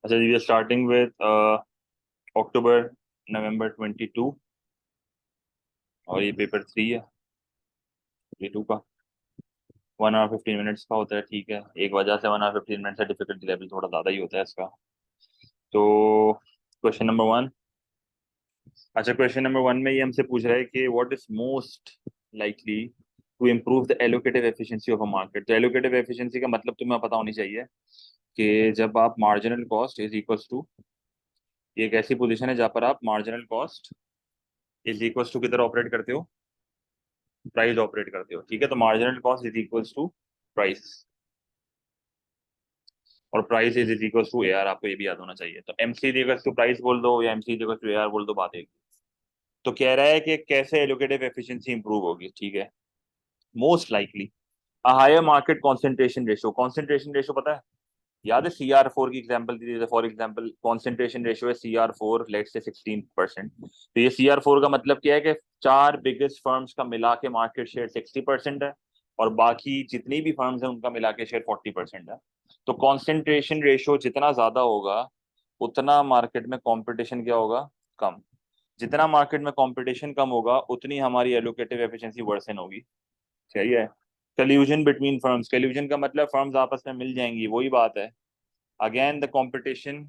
अच्छा जी, we are starting with अक्टूबर नवंबर 22 और ये पेपर 3 है। 22 का 1 आवर 15 मिनट्स का होता है, ठीक है। एक वजह से 1 आवर 15 मिनट का डिफिकल्टी लेवल थोड़ा ज़्यादा ही होता है इसका। तो क्वेश्चन नंबर 1। अच्छा, क्वेश्चन नंबर 1 में ये हमसे पूछ रहा है कि what is most likely to improve the allocative efficiency of a market. तो एलोकेटिव एफिशिएंसी का मतलब तुम्हें पता होनी चाहिए कि जब आप marginal cost is equals to, ये एक ऐसी पोजीशन है जहाँ पर आप marginal cost is equals to किधर ऑपरेट करते हो, प्राइस ऑपरेट करते हो, ठीक है। तो marginal cost is equals to price, और price is equals to AR. आपको ये भी याद होना चाहिए। तो एमसी इक्वल्स टू प्राइस बोल दो या एमसी इक्वल्स टू एआर बोल दो, बात एक। तो कह रहा है कि कैसे एलोकेटिव एफिशिएंसी इंप्रूव होगी, ठीक है। Most likely a higher market concentration ratio. Concentration ratio पता है, याद है CR4 की एग्जांपल दी थी। फॉर एग्जांपल कॉन्सेंट्रेशन रेशियो है CR4 लेट्स से 16%। तो ये CR4 का मतलब क्या है कि चार बिगेस्ट फर्म्स का मिला के मार्केट शेयर 60% है, और बाकी जितनी भी फर्म्स हैं उनका मिला के शेयर 40% है। तो कॉन्सेंट्रेशन रेशियो जितना ज्यादा होगा उतना मार्केट में कंपटीशन क्या होगा, कम। जितना मार्केट में कंपटीशन कम होगा उतनी हमारी एलोकेटिव एफिशिएंसी वर्सन होगी, सही है। कल्यूजन बिटवीन फर्म्स, कल्यूजन का मतलब फर्म्स आपस में मिल जाएंगी, वही बात है। Again the competition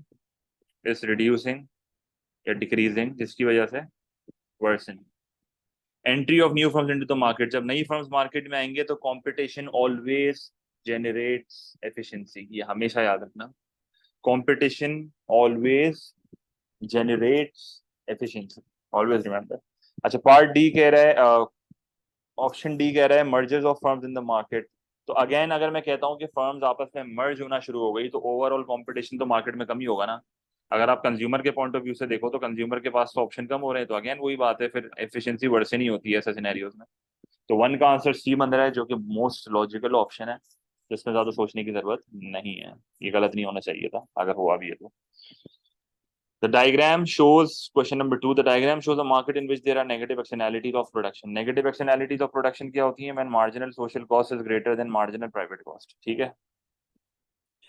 is reducing या डिक्रीजिंग, जिसकी वजह से वर्सन। Entry of new firms into the market, जब नई फर्म्स मार्केट में आएंगे तो कंपटीशन ऑलवेज जनरेट्स एफिशिएंसी, ये हमेशा याद रखना। Competition always generates efficiency, always remember. अच्छा, पार्ट डी कह रहा है, ऑप्शन डी कह रहा है mergers of firms in the market. तो अगेन अगर मैं कहता हूँ कि फर्म्स आपस में मर्ज होना शुरू हो गई तो ओवरऑल कंपटीशन तो मार्केट में कम ही होगा ना। अगर आप कंज्यूमर के पॉइंट ऑफ व्यू से देखो तो कंज्यूमर के पास तो ऑप्शन कम हो रहे हैं, तो अगेन वही बात है, फिर एफिशिएंसी वर्से नहीं होती है ऐसे सिनेरियोज में। तो वन का आंसर सी बन रहा है, जो कि मोस्ट लॉजिकल ऑप्शन है, जिसमें ज्यादा सोचने की जरूरत नहीं है। ये गलत नहीं होना चाहिए था अगर हुआ भी है तो। The diagram shows, question number 2, the diagram shows a market in which there are negative externalities of production. Negative externalities of production क्या होती हैं? When marginal social cost is greater than marginal private cost, ठीक है।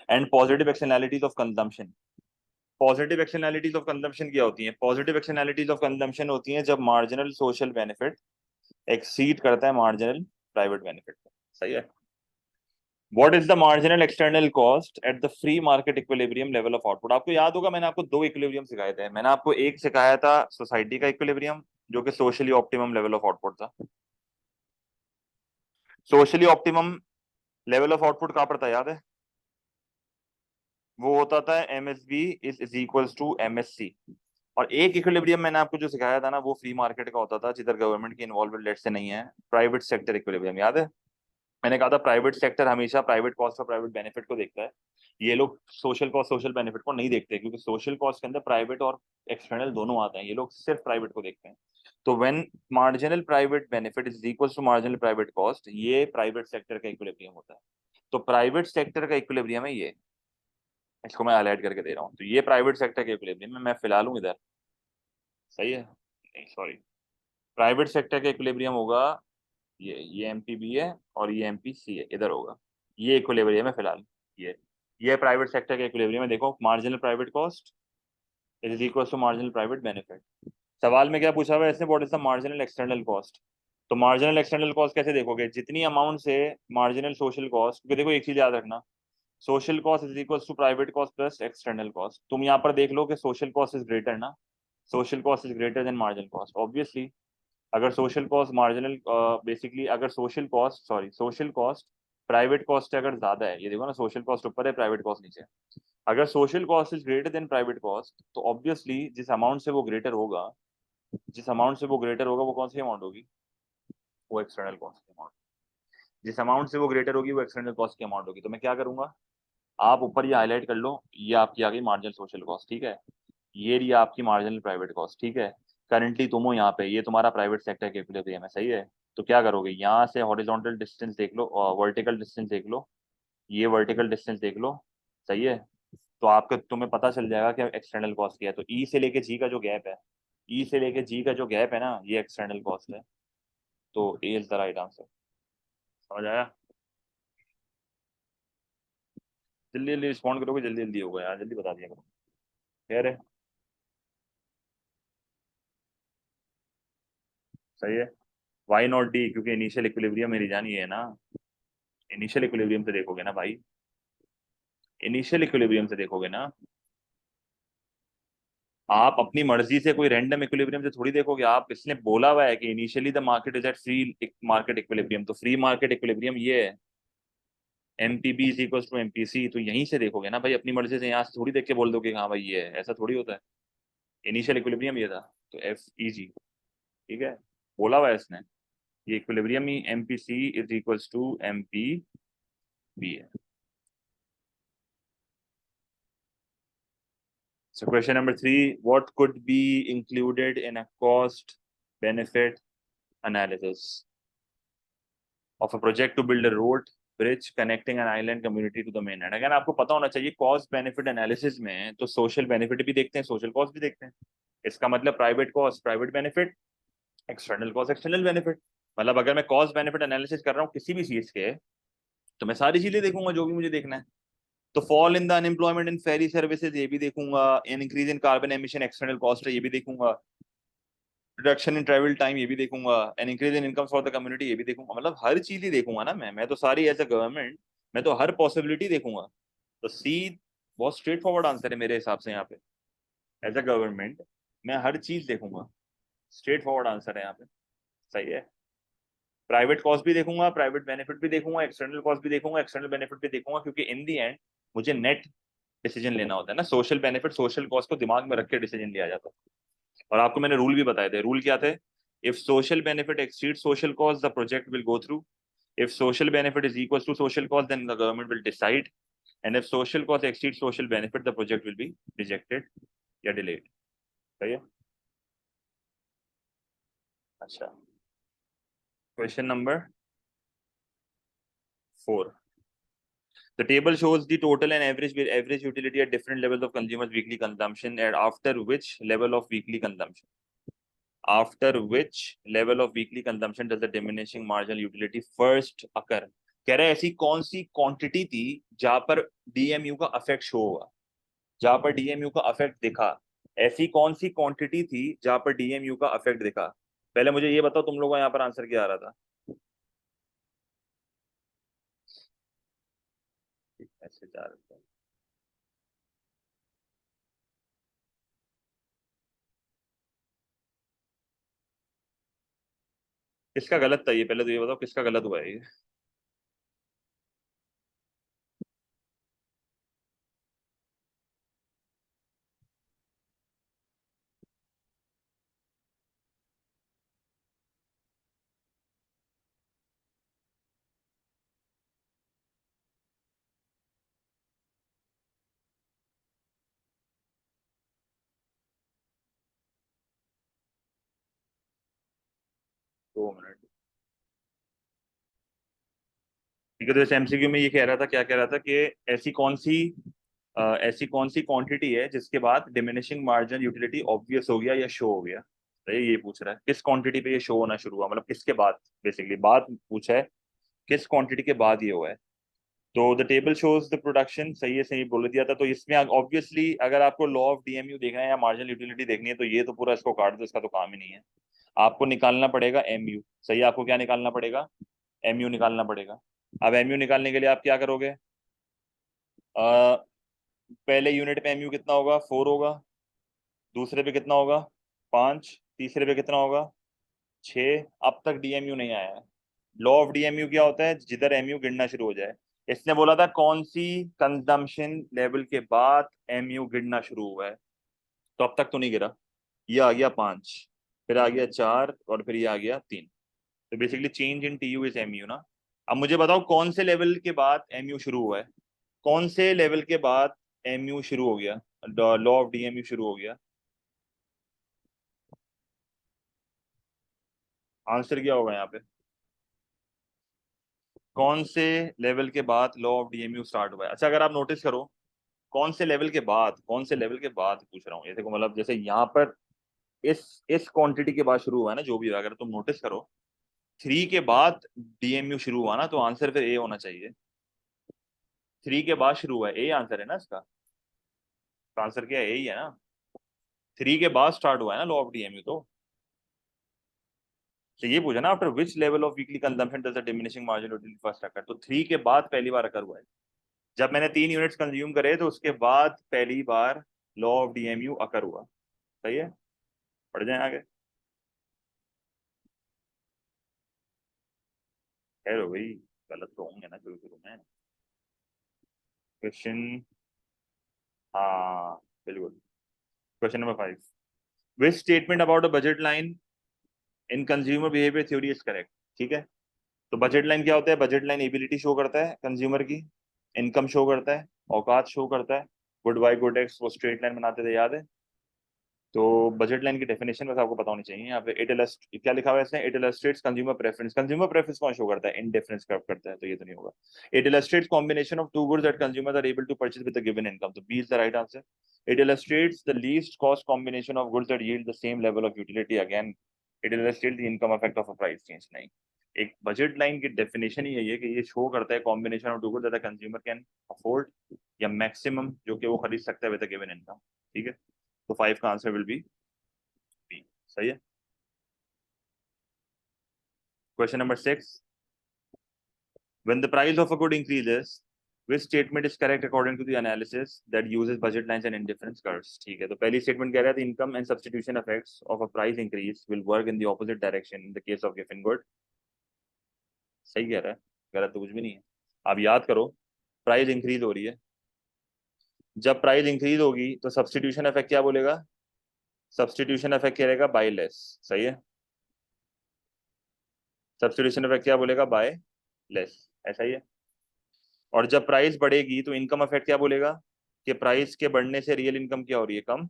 And positive externalities of consumption. Positive externalities of consumption क्या होती हैं? Positive externalities of consumption होती हैं जब marginal social benefit exceed करता है marginal private benefit को, सही है। What is the marginal external cost at the free market equilibrium level of output? आपको याद होगा मैंने आपको दो इक्विलिब्रियम सिखाए थे। मैंने आपको एक सिखाया था सोसाइटी का इक्विलिब्रियम, जो कि socially optimum level of output था। Socially optimum level of output कहाँ पर था, याद है? वो होता था MSB is equals to MSC। और एक इक्विलिब्रियम मैंने आपको जो सिखाया था ना, वो फ्री मार्केट का होता था, जिधर गवर्नमेंट की इन्वॉल्वमेंट लेट से नहीं है, प्राइवेट सेक्टर इक्विलिब्रियम, याद है? मैंने कहा था प्राइवेट सेक्टर हमेशा प्राइवेट कॉस्ट और प्राइवेट बेनिफिट को देखता है। ये लोग सोशल कॉस्ट सोशल बेनिफिट को नहीं देखते, क्योंकि सोशल कॉस्ट के अंदर प्राइवेट और एक्सटर्नल दोनों आते हैं, ये लोग सिर्फ प्राइवेट को देखते हैं। तो when marginal private benefit is equal to marginal private cost, ये प्राइवेट सेक्टर का इक्विलिब्रियम होता है। तो प्राइवेट सेक्टर का इक्विलिब्रियम है ये, इसको मैं हाईलाइट करके दे रहा हूँ। तो ये प्राइवेट सेक्टर का इक्विलिब्रियम है, मैं फिलहाल हूँ इधर, सही है। नहीं सॉरी, प्राइवेट सेक्टर का इक्विलिब्रियम होगा ये MPB है और ये MPC है, इधर होगा। ये इक्विलिब्रियम है फिलहाल। ये प्राइवेट सेक्टर का इक्विलिब्रियम है। देखो, marginal private cost is equal to marginal private benefit. सवाल में क्या पूछा हुआ है इसने? What is the marginal external cost. तो मार्जिनल एक्सटर्नल कॉस्ट कैसे देखोगे? जितनी अमाउंट से मार्जिनल सोशल कॉस्ट, क्योंकि देखो एक चीज याद रखना, social cost is equal to private cost plus external cost. तुम यहाँ पर देख लो कि सोशल कॉस्ट इज ग्रेटर ना, social cost is greater than marginal cost, obviously. अगर सोशल कॉस्ट मार्जिनल, बेसिकली अगर social cost, sorry, social cost private cost से अगर ज्यादा है, ये देखो ना, सोशल कॉस्ट ऊपर है, प्राइवेट कॉस्ट नीचे है। अगर social cost is greater then private cost, तो ऑब्वियसली जिस अमाउंट से वो ग्रेटर होगा, जिस अमाउंट से वो ग्रेटर होगा, वो कौन सी अमाउंट होगी? वो एक्सटर्नल कॉस्ट की अमाउंट। जिस अमाउंट से वो ग्रेटर होगी वो एक्सटर्नल कॉस्ट की अमाउंट होगी। तो मैं क्या करूंगा, आप ऊपर ये हाईलाइट कर लो, ये आपकी आ गई मार्जिनल सोशल कॉस्ट, ठीक है। ये रही आपकी मार्जिनल प्राइवेट कॉस्ट, ठीक है। करंटली तुम हो यहाँ पे, ये तुम्हारा प्राइवेट सेक्टर के इक्विलिब्रियम है, सही है। तो क्या करोगे, यहाँ से हॉरिजॉन्टल डिस्टेंस देख लो और वर्टिकल डिस्टेंस देख लो, ये वर्टिकल डिस्टेंस देख लो, सही है। तो आपको तुम्हें पता चल जाएगा कि एक्सटर्नल कॉस्ट क्या है। तो ई से लेके जी का जो गैप है, ई से लेके जी का जो गैप है ना, ये एक्सटर्नल कॉस्ट है। तो ए इज द राइट आंसर। समझ आया? जल्दी जल्दी रिस्पॉन्ड करोगे, जल्दी जल्दी होगा यार, जल्दी बता दिया करो। कह रहे सही है। वाई नॉट डी, क्योंकि इनिशियल इक्विलिब्रियम मेरी जान ये है ना, इनिशियल इक्विलिब्रियम से देखोगे ना भाई, इनिशियल इक्विलिब्रियम से देखोगे ना। आप अपनी मर्जी से कोई रैंडम इक्विलिब्रियम से थोड़ी देखोगे, आप इसने बोला हुआ है कि initially the market is at free market equilibrium, तो फ्री मार्केट इक्विलिब्रियम ये है, MPB is equal to MPC, तो यहीं से देखोगे ना भाई, अपनी मर्जी से यहाँ से थोड़ी देख के बोल दोगे हाँ भाई ये है, ऐसा थोड़ी होता है। इनिशियल इक्विलिब्रियम ये था, तो एफ ई जी, ठीक है, बोला हुआ है इसने, ये इक्विलिब्रियम ही MPC is equal to MP B है। So question number 3, what could be included in a cost benefit analysis of a project to build a road bridge connecting an island community to the mainland? अगर आपको पता होना चाहिए cost benefit analysis में तो social benefit भी देखते हैं, सोशल कॉस्ट भी देखते हैं। इसका मतलब private cost private benefit, external cost external benefit. मतलब अगर मैं कॉस्ट बेनिफिट एनालिसिस कर रहा हूँ किसी भी चीज के, तो मैं सारी चीजें देखूंगा जो भी मुझे देखना है। तो fall in the unemployment in ferry services ये भी देखूंगा, increase in carbon emission external cost है ये भी देखूंगा, रिडक्शन इन ट्रैवल टाइम ये भी देखूंगा, and increase in income for the community ये भी देखूंगा। मतलब हर चीज ही देखूंगा ना मैं तो सारी एज अ गवर्नमेंट मैं तो हर पॉसिबिलिटी देखूंगा। तो सी बहुत स्ट्रेट फॉरवर्ड आंसर है मेरे हिसाब से यहाँ पे, एज अ गवर्नमेंट मैं हर चीज देखूंगा, स्ट्रेट फॉरवर्ड आंसर है यहाँ पे। सही है, प्राइवेट कॉस्ट भी देखूंगा, प्राइवेट बेनिफिट भी देखूंगा, एक्सटर्नल कॉस्ट भी देखूंगा, एक्सटर्नल बेनिफिट भी देखूंगा, क्योंकि इन दी एंड मुझे नेट डिसीजन लेना होता है ना, सोशल बेनिफिट सोशल कॉस्ट को दिमाग में रख के डिसीजन लिया जाता है। और आपको मैंने रूल भी बताए थे, रूल क्या थे? If social benefit exceed social cost the project will go through, if social benefit is equal to social cost then the government will decide, and if social cost exceeds social benefit the project will be rejected या delayed। सही है। अच्छा, question number 4, the table shows the total and average utility at different levels of consumers weekly consumption, and after which level of weekly consumption, after which level of weekly consumption does the diminishing marginal utility first occur। कह रहे हैं ऐसी कौन सी quantity थी जहां पर DMU का affect show हुआ, जहां पर डीएमयू का अफेक्ट दिखा। ऐसी कौन सी क्वांटिटी थी जहां पर डीएमयू का अफेक्ट दिखा? पहले मुझे ये बताओ तुम लोगों का यहाँ पर आंसर क्या आ रहा था? ऐसे जा रहा था, किसका गलत था ये पहले तो ये बताओ, किसका गलत हुआ है ये? 2 मिनट। ठीक है, तो जैसे एमसीक्यू में ये कह रहा था, क्या कह रहा था कि ऐसी कौन सी ऐसी कौन सी क्वांटिटी है जिसके बाद डिमिनिशिंग मार्जिनल यूटिलिटी ऑब्वियस हो गया या शो हो गया। तो ये पूछ रहा है किस क्वांटिटी पे ये शो होना शुरू हुआ, मतलब किसके बाद, बेसिकली बात पूछा है किस क्वांटिटी के बाद ये हुआ है। तो the table shows the production, सही है, सही बोल दिया था। तो इसमें ऑब्वियसली अगर आपको लॉ ऑफ डीएमयू देखना है या मार्जिनल यूटिलिटी देखनी है तो ये तो पूरा इसको काट दो, इसका तो काम ही नहीं है। आपको निकालना पड़ेगा एमयू, सही है, आपको क्या निकालना पड़ेगा? एमयू निकालना पड़ेगा। अब एमयू निकालने के लिए आप क्या करोगे? पहले यूनिट पे एमयू कितना होगा? 4 होगा, दूसरे पे कितना होगा? 5, तीसरे पे कितना होगा? 6। अब तक डीएमयू नहीं आया है। लॉ ऑफ डीएमयू क्या होता है? जिधर एमयू गिरना शुरू हो जाए। इसने बोला था कौन सी कंजम्पशन लेवल के बाद एमयू गिरना शुरू हुआ है, तो अब तक तो नहीं गिरा। ये आ गया 5, फिर आ गया 4, और फिर ये आ गया 3। तो basically change in TU is MU ना। अब मुझे बताओ कौन से लेवल के बाद एमयू शुरू हुआ है, कौन से लेवल के बाद एमयू शुरू हो गया, लॉ ऑफ डीएमयू शुरू हो गया? आंसर क्या होगा यहाँ पे? कौन से लेवल के बाद लॉ ऑफ डीएमयू स्टार्ट हुआ है? अच्छा, अगर आप नोटिस करो, कौन से लेवल के बाद, कौन से लेवल के बाद पूछ रहा हूँ, ये देखो, मतलब जैसे यहाँ पर इस क्वांटिटी के बाद शुरू हुआ है ना जो भी हुआ, अगर तुम नोटिस करो 3 के बाद डीएमयू शुरू हुआ ना, तो आंसर फिर ए होना चाहिए। 3 के बाद शुरू हुआ है, ए आंसर है ना इसका। आंसर क्या है? यही है ना, 3 के बाद स्टार्ट हुआ है ना लॉ ऑफ डीएमयू। तो ये पूछा ना, after which level of weekly consumption does the diminishing margin utility first occur. तो 3 के बाद पहली बार अकर हुआ है। जब मैंने 3 यूनिट्स कंज्यूम करे तो उसके बाद पहली बार लॉ ऑफ डीएमयू अकर हुआ। सही है, पढ़ जाए आगे। खैर हो भाई, गलत तो होंगे ना शुरू शुरू में। क्वेश्चन, हाँ बिल्कुल। Question number 5, which statement about a budget line in consumer behaviour theory is correct. ठीक है, तो बजट लाइन क्या होता है? बजट लाइन एबिलिटी शो करता है कंज्यूमर की, इनकम शो करता है, औकात शो करता है। गुड बाय गुड एक्स वो स्ट्रेट लाइन बनाते थे, याद है? तो बजट लाइन की डेफिनेशन बस आपको पता होनी चाहिए। यहाँ पे इट इलस्ट क्या लिखा हुआ है इसमें? It illustrates consumer preference. Consumer preference कौन शो करता है? इंडिफरेंस कर्व करता है, तो ये तो नहीं होगा। It illustrates combination of two goods that consumers are able to purchase with a given income, तो B is the right answer. It illustrates the least cost combination of goods that yield the same level of utility, again it illustrates the income effect of a price change. नहीं, एक budget line की definition ही यही है कि ये show करता है combination of two goods that consumer can afford, या मैक्सिमम जो कि वो खरीद सकता है विद अ गिवन इनकम। ठीक है, तो 5 का आंसर विल बी बी। सही है। Question number 6. When the price of a good increases, which statement is correct according to the analysis that uses budget lines and indifference curves? ठीक है, तो पहली स्टेटमेंट कह रहा है the income and substitution effects of a price increase will work in the opposite direction in the case of given good. सही कह रहा है, गलत तो कुछ भी नहीं है। आप याद करो, प्राइस इंक्रीज हो रही है, जब प्राइस इंक्रीज होगी तो सब्सटीट्यूशन इफेक्ट क्या बोलेगा? सब्सटीट्यूशन इफेक्ट क्या रहेगा? Buy less. सही है, सब्सटीट्यूशन इफेक्ट क्या बोलेगा? Buy less. ऐसा ही है। और जब प्राइस बढ़ेगी तो इनकम इफेक्ट क्या बोलेगा? कि प्राइस के बढ़ने से रियल इनकम क्या हो रही है? कम।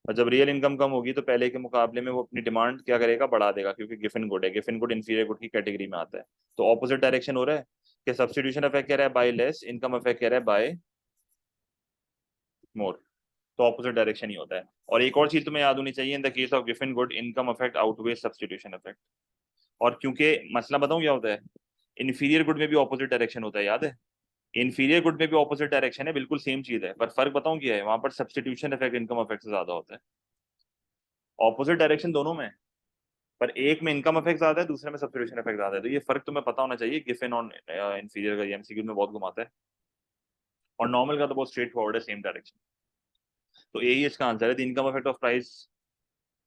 और जब रियल इनकम कम होगी तो पहले के मुकाबले में वो अपनी डिमांड क्या करेगा? बढ़ा देगा, क्योंकि गिफन गुड है, गिफन गुड इंफीरियर गुड की कैटेगरी में आता है। तो ऑपोजिट डायरेक्शन हो रहा है कि सब्सटीट्यूशन इफेक्ट कह रहा है बाय लेस, इनकम इफेक्ट कह रहा है बाय मोर। तो ऑपोजिट डायरेक्शन ही होता है। और एक और चीज तुम्हें याद होनी चाहिए, in the case of Giffen good income effect outweigh substitution effect. और क्योंकि मसला बताऊं क्या होता है, इन्फीरियर गुड में भी ऑपोजिट डायरेक्शन होता है, याद है? इन्फीरियर गुड में भी ऑपोजिट डायरेक्शन है, बिल्कुल सेम चीज है, पर फर्क बताऊं क्या है? वहां पर सब्सटीट्यूशन इफेक्ट इनकम इफेक्ट से ज्यादा होता है। ऑपोजिट डायरेक्शन दोनों में, पर एक में इनकम इफेक्ट ज्यादा है, दूसरे में सब्सटीट्यूशन इफेक्ट ज्यादा है। तो ये फर्क तुम्हें पता होना चाहिए गिवन और इन्फीरियर का। एमसीक्यू में बहुत घुमाता है, और नॉर्मल का तो बहुत स्ट्रेट फॉरवर्ड है, सेम डायरेक्शन। तो यही इसका आंसर है। The income effect of price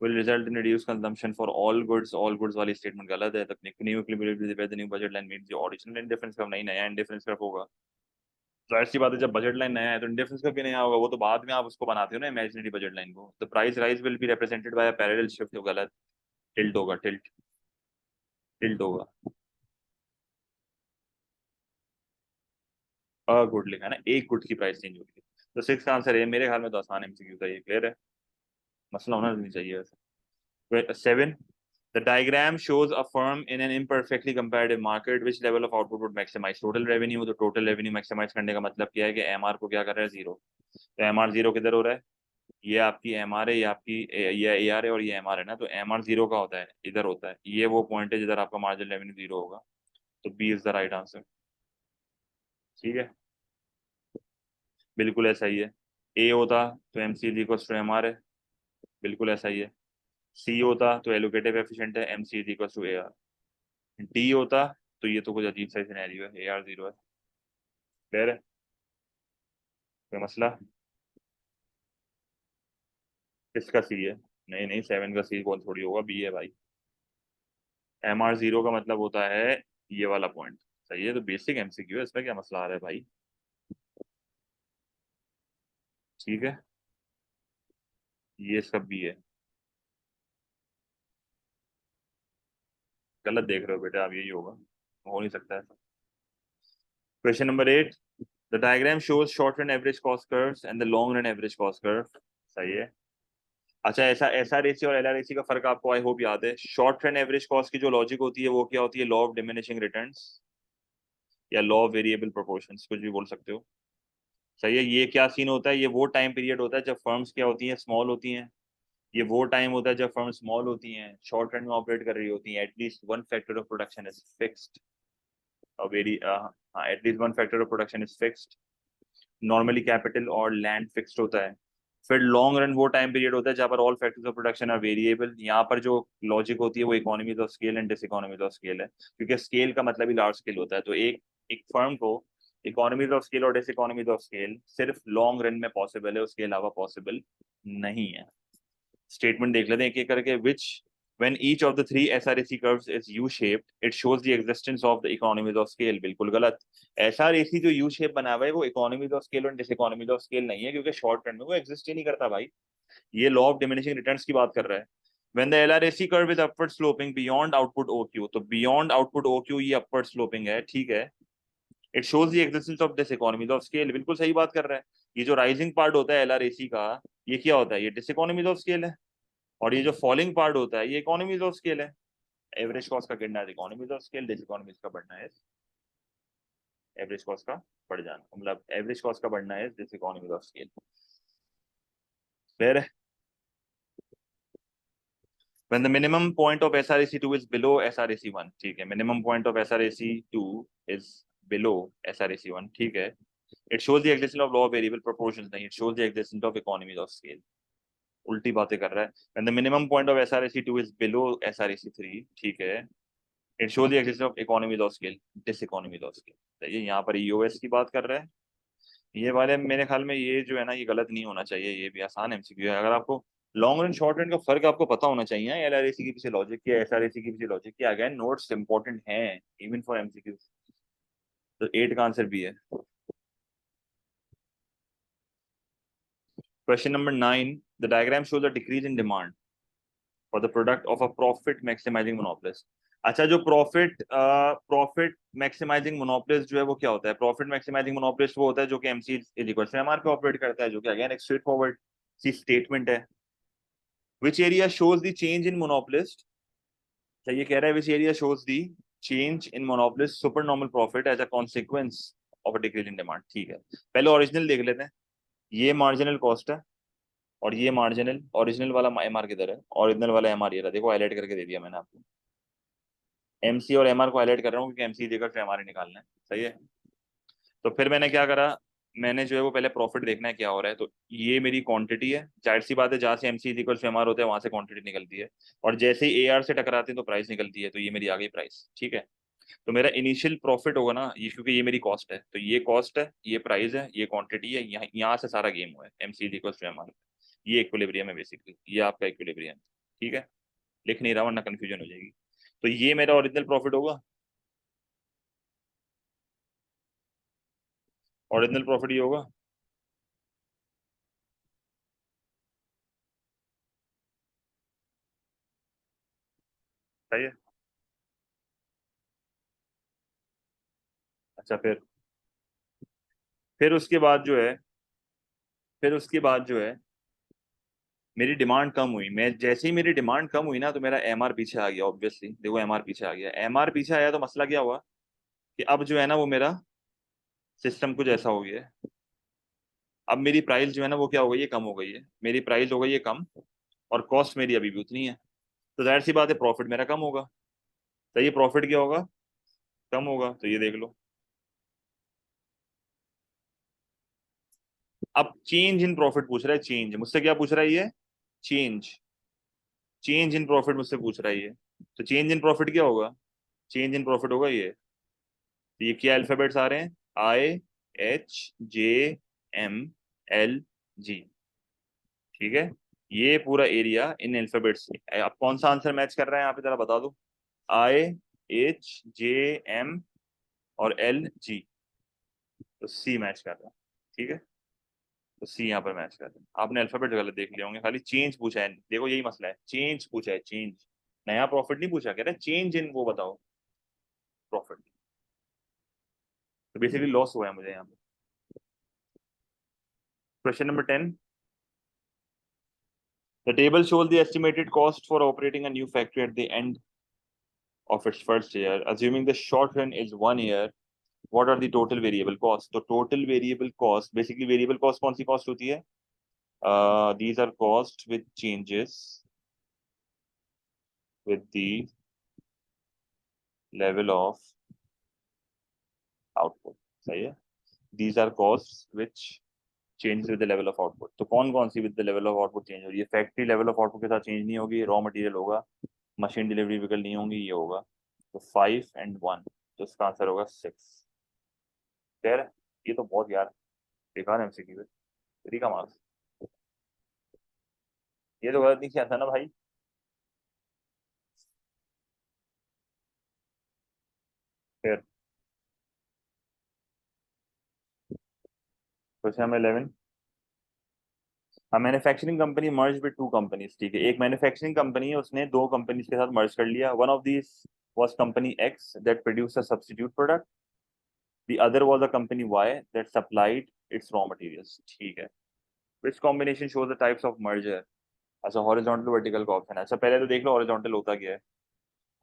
will result in reduced consumption for all goods वाली स्टेटमेंट गलत है। तकनीक new equilibrium where the new budget line meets the original indifference curve, नहीं नया इंडिफरेंस कर्व होगा। तो ऐसी बात है, जब बजट लाइन नया है तो इंडिफरेंस कर्व भी नया होगा, वो तो बाद में आप उसको बनाते हो ना इमेजिनरी बजट लाइन को। The price rise will be represented by a parallel shift, तो गलत। टिल्ट होगा, टिल्ट, टिल्ट होगा। अ गुड लिखा है ना, एक गुड की प्राइस चेंज होगी। तो 6 का आंसर है मेरे ख्याल में, तो आसान एमसीक्यू था ये, क्लियर है, मसला होना नहीं चाहिए वैसे। 7, the diagram shows a firm in an imperfectly competitive market which level of output would maximize total revenue। तो टोटल रेवेन्यू मैक्सिमाइज करने का मतलब क्या है? कि एमआर को क्या कर रहा है? जीरो। तो एमआर जीरो किधर हो रहा है? ये आपकी एमआर है, ये आपकी ये एआर है, और ये एमआर है ना। तो एमआर जीरो का होता है, इधर होता है, ये वो पॉइंट है जिधर आपका मार्जिन रेवेन्यू जीरो होगा। तो B is the right answer. ठीक है, बिल्कुल ऐसा ही है। ए होता तो M C is equal to M R है, बिल्कुल ऐसा ही है। सी होता तो एलोकेटिव एफिशिएंट है, M C is equal to A R. D होता तो ये तो कुछ अजीब सा सिनेरियो है, ए आर जीरो है। क्लियर है, कोई मसला? किसका सी है? नहीं नहीं, 7 का सी कौन थोड़ी होगा, बी है भाई। एम आर जीरो का मतलब होता है ये वाला पॉइंट। सही है, तो बेसिक एमसीक्यू है, इसमें क्या मसला आ रहा है भाई? ठीक है, ये सब बी है। गलत देख रहे हो बेटा आप, यही होगा, हो नहीं सकता ऐसा। Question number 8, the diagram shows short run average cost curves and the long run average cost curve. सही है। अच्छा, ऐसा एसआरएसी और एलआरएसी का फर्क आपको आई होप याद है। शॉर्ट रन एवरेज कॉस्ट की जो लॉजिक होती है वो क्या होती है? लॉ ऑफ डिमिनिशिंग रिटर्न्स, या लॉ ऑफ वेरिएबल प्रोपोर्शंस, कुछ भी बोल सकते हो। सही है। ये क्या सीन होता है? ये वो टाइम पीरियड होता है जब फर्म्स क्या होती हैं? स्मॉल होती हैं। ये वो टाइम होता है जब फर्म स्मॉल होती हैं, शॉर्ट रन में ऑपरेट कर रही होती हैं। At least one factor of production is fixed, और वेरी हाँ, at least one factor of production is fixed. Normally capital और लैंड फिक्स्ड होता है। फिर लॉन्ग रन वो टाइम पीरियड होता है जहाँ पर all factors of production are variable. यहाँ पर जो लॉजिक होती है वो economies of scale and diseconomies of scale है, क्योंकि स्केल का मतलब ही लार्ज स्केल होता है। तो एक एक फर्म को इकोनॉमीज ऑफ स्केल और डिस इकोनॉमीज ऑफ स्केल सिर्फ लॉन्ग रन में पॉसिबल है, उसके अलावा पॉसिबल नहीं है। स्टेटमेंट देख लेते हैं एक एक करके। विच when each of the three SRAC curves is U-shaped, it shows the existence of the economies of scale। बिल्कुल गलत। SRAC जो U shape बना हुआ है वो economies of scale और diseconomies of scale नहीं है, क्योंकि शॉर्ट रन में वो एग्जिस्ट ही नहीं करता भाई। ये लॉ ऑफ डिमिनिशिंग रिटर्न्स की बात कर रहा है। When the LRAC curve is upward sloping beyond output OQ, तो beyond output OQ ये upward sloping है, ठीक है। It shows the existence of diseconomies of scale। बिल्कुल सही बात कर रहा है। ये जो राइजिंग पार्ट होता है LRAC का, ये क्या होता है? ये diseconomies of scale है। और ये जो फॉलिंग पार्ट होता है ये इकोनॉमीज ऑफ स्केल है। एवरेज कॉस्ट का गिरना है economies of scale, diseconomies का बढ़ना है एवरेज कॉस्ट का बढ़ जाना, मतलब एवरेज कॉस्ट का बढ़ना है डिस इकोनॉमीज ऑफ स्केल। फिर when the minimum point of SRAC2 is below SRAC1, ठीक है, minimum point of SRAC2 is below SRAC1, ठीक है। It shows the existence of law of variable proportions, नहीं, it shows the existence of economies of scale। उल्टी बातें कर रहा है। when the minimum point of SRAC2 is below SRAC3, ठीक है, it show the existence of economies of scale, diseconomies of scale. तो ये यहाँ पर ईओएस की बात कर रहा है। ये वाले मेरे ख्याल में ये जो है ना ये गलत नहीं होना चाहिए, ये भी आसान एमसीक्यू है। अगर आपको लॉन्ग रन शॉर्ट रन का फर्क आपको पता होना चाहिए, एलआरएसी के पीछे लॉजिक क्या, एसआरएसी के पीछे लॉजिक क्या। अगेन नोट्स इंपॉर्टेंट हैं इवन फॉर एमसीक्यू। तो 8 का आंसर भी है। Question number 9, the diagram shows a decrease in demand for the product of a profit maximising monopolist. अच्छा, जो प्रॉफिट मैक्सिमाइजिंग मोनोपोलिस्ट जो है वो क्या होता है? प्रॉफिट मैक्सिमाइजिंग मोनोपोलिस्ट वो होता है जो कि MC is equal to MR पे ऑपरेट करता है, जो कि अगेन एक स्ट्रेट फॉरवर्ड सी स्टेटमेंट है। Which area shows the change in monopolist? अच्छा, ये कह रहा है which area shows the change in monopolist super normal profit as a consequence of a decrease in demand. ठीक है, पहले ओरिजिनल देख लेते हैं। ये मार्जिनल कॉस्ट है और ये मार्जिनल, ओरिजिनल वाला एमआर किधर है? ओरिजिनल वाला एमआर ये रहा, देखो हाईलाइट करके दे दिया मैंने आपको। एमसी और एमआर को हाईलाइट कर रहा हूँ क्योंकि एमसी देकर फिर एमआर निकालना है, सही है। तो फिर मैंने क्या करा, मैंने जो है वो पहले प्रॉफिट देखना है क्या हो रहा है। तो ये मेरी क्वांटिटी है, जाहिर सी बात है जहाँ से एमसी इक्वल टू एमआर होता है वहां से क्वांटिटी निकलती है, और जैसे ही एआर से टकराते हैं तो प्राइस निकलती है। तो ये मेरी आ गई प्राइस, ठीक है। तो मेरा इनिशियल प्रॉफिट होगा ना ये, क्योंकि ये मेरी कॉस्ट है, तो ये कॉस्ट है, ये प्राइस है, ये क्वांटिटी है, यहाँ से सारा गेम हुआ है एमसी इक्वल टू एमआर। ये इक्विलिब्रियम है बेसिकली, ये आपका इक्विलिब्रियम, ठीक है। लिख नहीं रहा वरना कंफ्यूजन हो जाएगी। तो ये मेरा ओरिजिनल प्रॉफिट होगा, ओरिजिनल प्रॉफिट ये होगा। सही है। अच्छा, फिर उसके बाद जो है, फिर उसके बाद जो है मेरी डिमांड कम हुई। मैं जैसे ही मेरी डिमांड कम हुई ना तो मेरा एमआर पीछे आ गया। ऑब्वियसली देखो एमआर पीछे आ गया, एमआर पीछे आया तो मसला क्या हुआ कि अब जो है ना वो मेरा सिस्टम कुछ ऐसा हो गया है। अब मेरी प्राइस जो है ना वो क्या हो गई है, कम हो गई है। मेरी प्राइस हो गई है कम और कॉस्ट मेरी अभी भी उतनी है। तो जाहिर सी बात है प्रॉफिट मेरा कम होगा। तो ये प्रॉफिट क्या होगा, कम होगा। तो ये देख लो। अब चेंज इन प्रॉफिट पूछ रहा है, चेंज मुझसे क्या पूछ रहा है ये, चेंज, चेंज इन प्रॉफिट मुझसे पूछ रहा है ये। तो चेंज इन प्रॉफिट क्या होगा, चेंज इन प्रॉफिट होगा ये। तो ये क्या अल्फाबेट्स आ रहे हैं, I H J M L G, ठीक है। ये पूरा एरिया इन अल्फाबेट्स से। अब कौन सा आंसर मैच कर रहा है यहाँ पे जरा बता दो। आई एच जे एम और एल जी, तो सी मैच कर रहा है, ठीक है। तो सी यहाँ पर मैच कर रहा है। आपने अल्फाबेट गलत देख लिए होंगे, खाली चेंज पूछा है। देखो यही मसला है, चेंज पूछा है, चेंज। नया प्रॉफिट नहीं पूछा, कह रहा है चेंज इन वो बताओ प्रॉफिट। तो बेसिकली लॉस हुआ है मुझे यहाँ पे। Question number 10, the table shows the estimated cost for operating a new factory at the end of its first year. Assuming the short run is 1 year, what are the total variable costs? तो total variable cost, basically variable cost कौन सी cost होती है? These are cost which changes with the level of output, सही है। These are cost which change with the level of output. तो कौन कौन सी with the level of output change हो रही है? फैक्ट्री लेवल ऑफ आउटपुट के साथ चेंज नहीं होगी, रॉ मटेरियल होगा, मशीन डिलीवरी व्हीकल नहीं होंगी, ये होगा। तो 5 and 1, तो इसका आंसर होगा 6। खैर ये तो बहुत यार बेकार एमसीक्यू है, थ्री का मार्क्स। ये तो गलत नहीं किया था ना भाई? फिर question number 11। A manufacturing company merge with two companies, ठीक है, एक मैन्युफैक्चरिंग कंपनी है, उसने दो कंपनीज के साथ मर्ज कर लिया। One of these was company X that produced a substitute product, the other was a company Y that supplied its raw materials, ठीक है। which combination shows the types of merger? अच्छा हॉरिजॉन्टल वर्टिकल का option है। अच्छा पहले तो देख लो horizontal होता क्या है।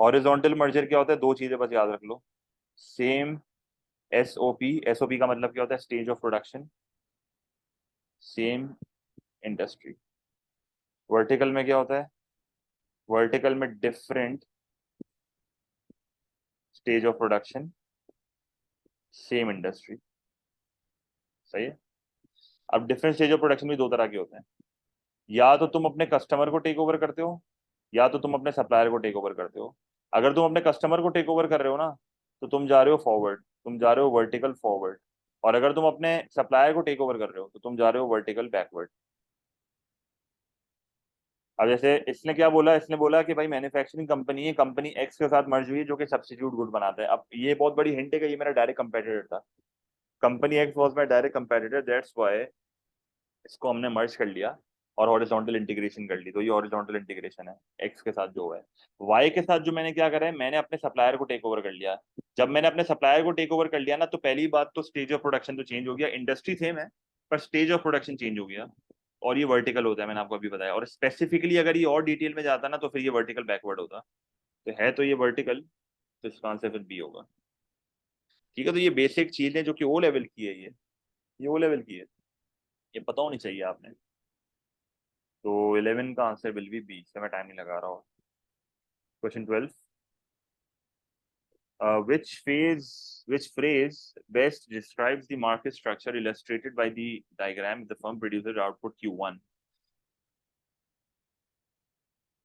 हॉरिजॉन्टल मर्जर क्या होता है? दो चीजें बस याद रख लो। सेम एसओपी, एसओपी का मतलब क्या होता है? Stage of production, same industry. Vertical में क्या होता है? वर्टिकल में different stage of production, same industry. सही है। अब डिफरेंट स्टेज ऑफ प्रोडक्शन भी दो तरह के होते हैं, या तो तुम अपने कस्टमर को टेक ओवर करते हो, या तो तुम अपने सप्लायर को टेक ओवर करते हो। अगर तुम अपने कस्टमर को टेक ओवर कर रहे हो ना, तो तुम जा रहे हो फॉरवर्ड, तुम जा रहे हो वर्टिकल फॉरवर्ड। और अगर तुम अपने सप्लायर को टेक ओवर कर रहे हो तो तुम जा रहे हो वर्टिकल बैकवर्ड। अब जैसे इसने क्या बोला, इसने बोला कि भाई मैन्युफैक्चरिंग कंपनी है, कंपनी एक्स के साथ मर्ज हुई है जो कि सब्स्टिट्यूट गुड बनाता है। अब ये बहुत बड़ी हिंट है कि ये मेरा डायरेक्ट कंपेटिटर था। Company x was my direct competitor, that's why इसको हमने मर्ज कर लिया और हॉरिजॉन्टल इंटीग्रेशन कर ली। तो ये हॉरिजॉन्टल इंटीग्रेशन है एक्स के साथ जो है। वाई के साथ जो मैंने क्या करा है, मैंने अपने सप्लायर को टेक ओवर कर लिया। जब मैंने अपने सप्लायर को टेक ओवर कर लिया ना, तो पहली बात तो स्टेज ऑफ प्रोडक्शन तो चेंज हो गया, इंडस्ट्री सेम है पर स्टेज ऑफ प्रोडक्शन चेंज हो गया। और ये वर्टिकल होता है, मैंने आपको अभी बताया। और स्पेसिफिकली अगर ये और डिटेल में जाता ना तो फिर ये वर्टिकल बैकवर्ड होता। तो है तो ये वर्टिकल, तो इसका आंसर फिर बी होगा। ठीक है, तो ये बेसिक चीज है जो कि ओ लेवल की है। ये ओ लेवल की है, ये पता होनी चाहिए आपने। तो 11 का आंसर विल बी बी, से मैं टाइम नहीं लगा रहा हूँ। Question 12। Which phrase best describes the market structure illustrated by the diagram? The firm produces output Q1।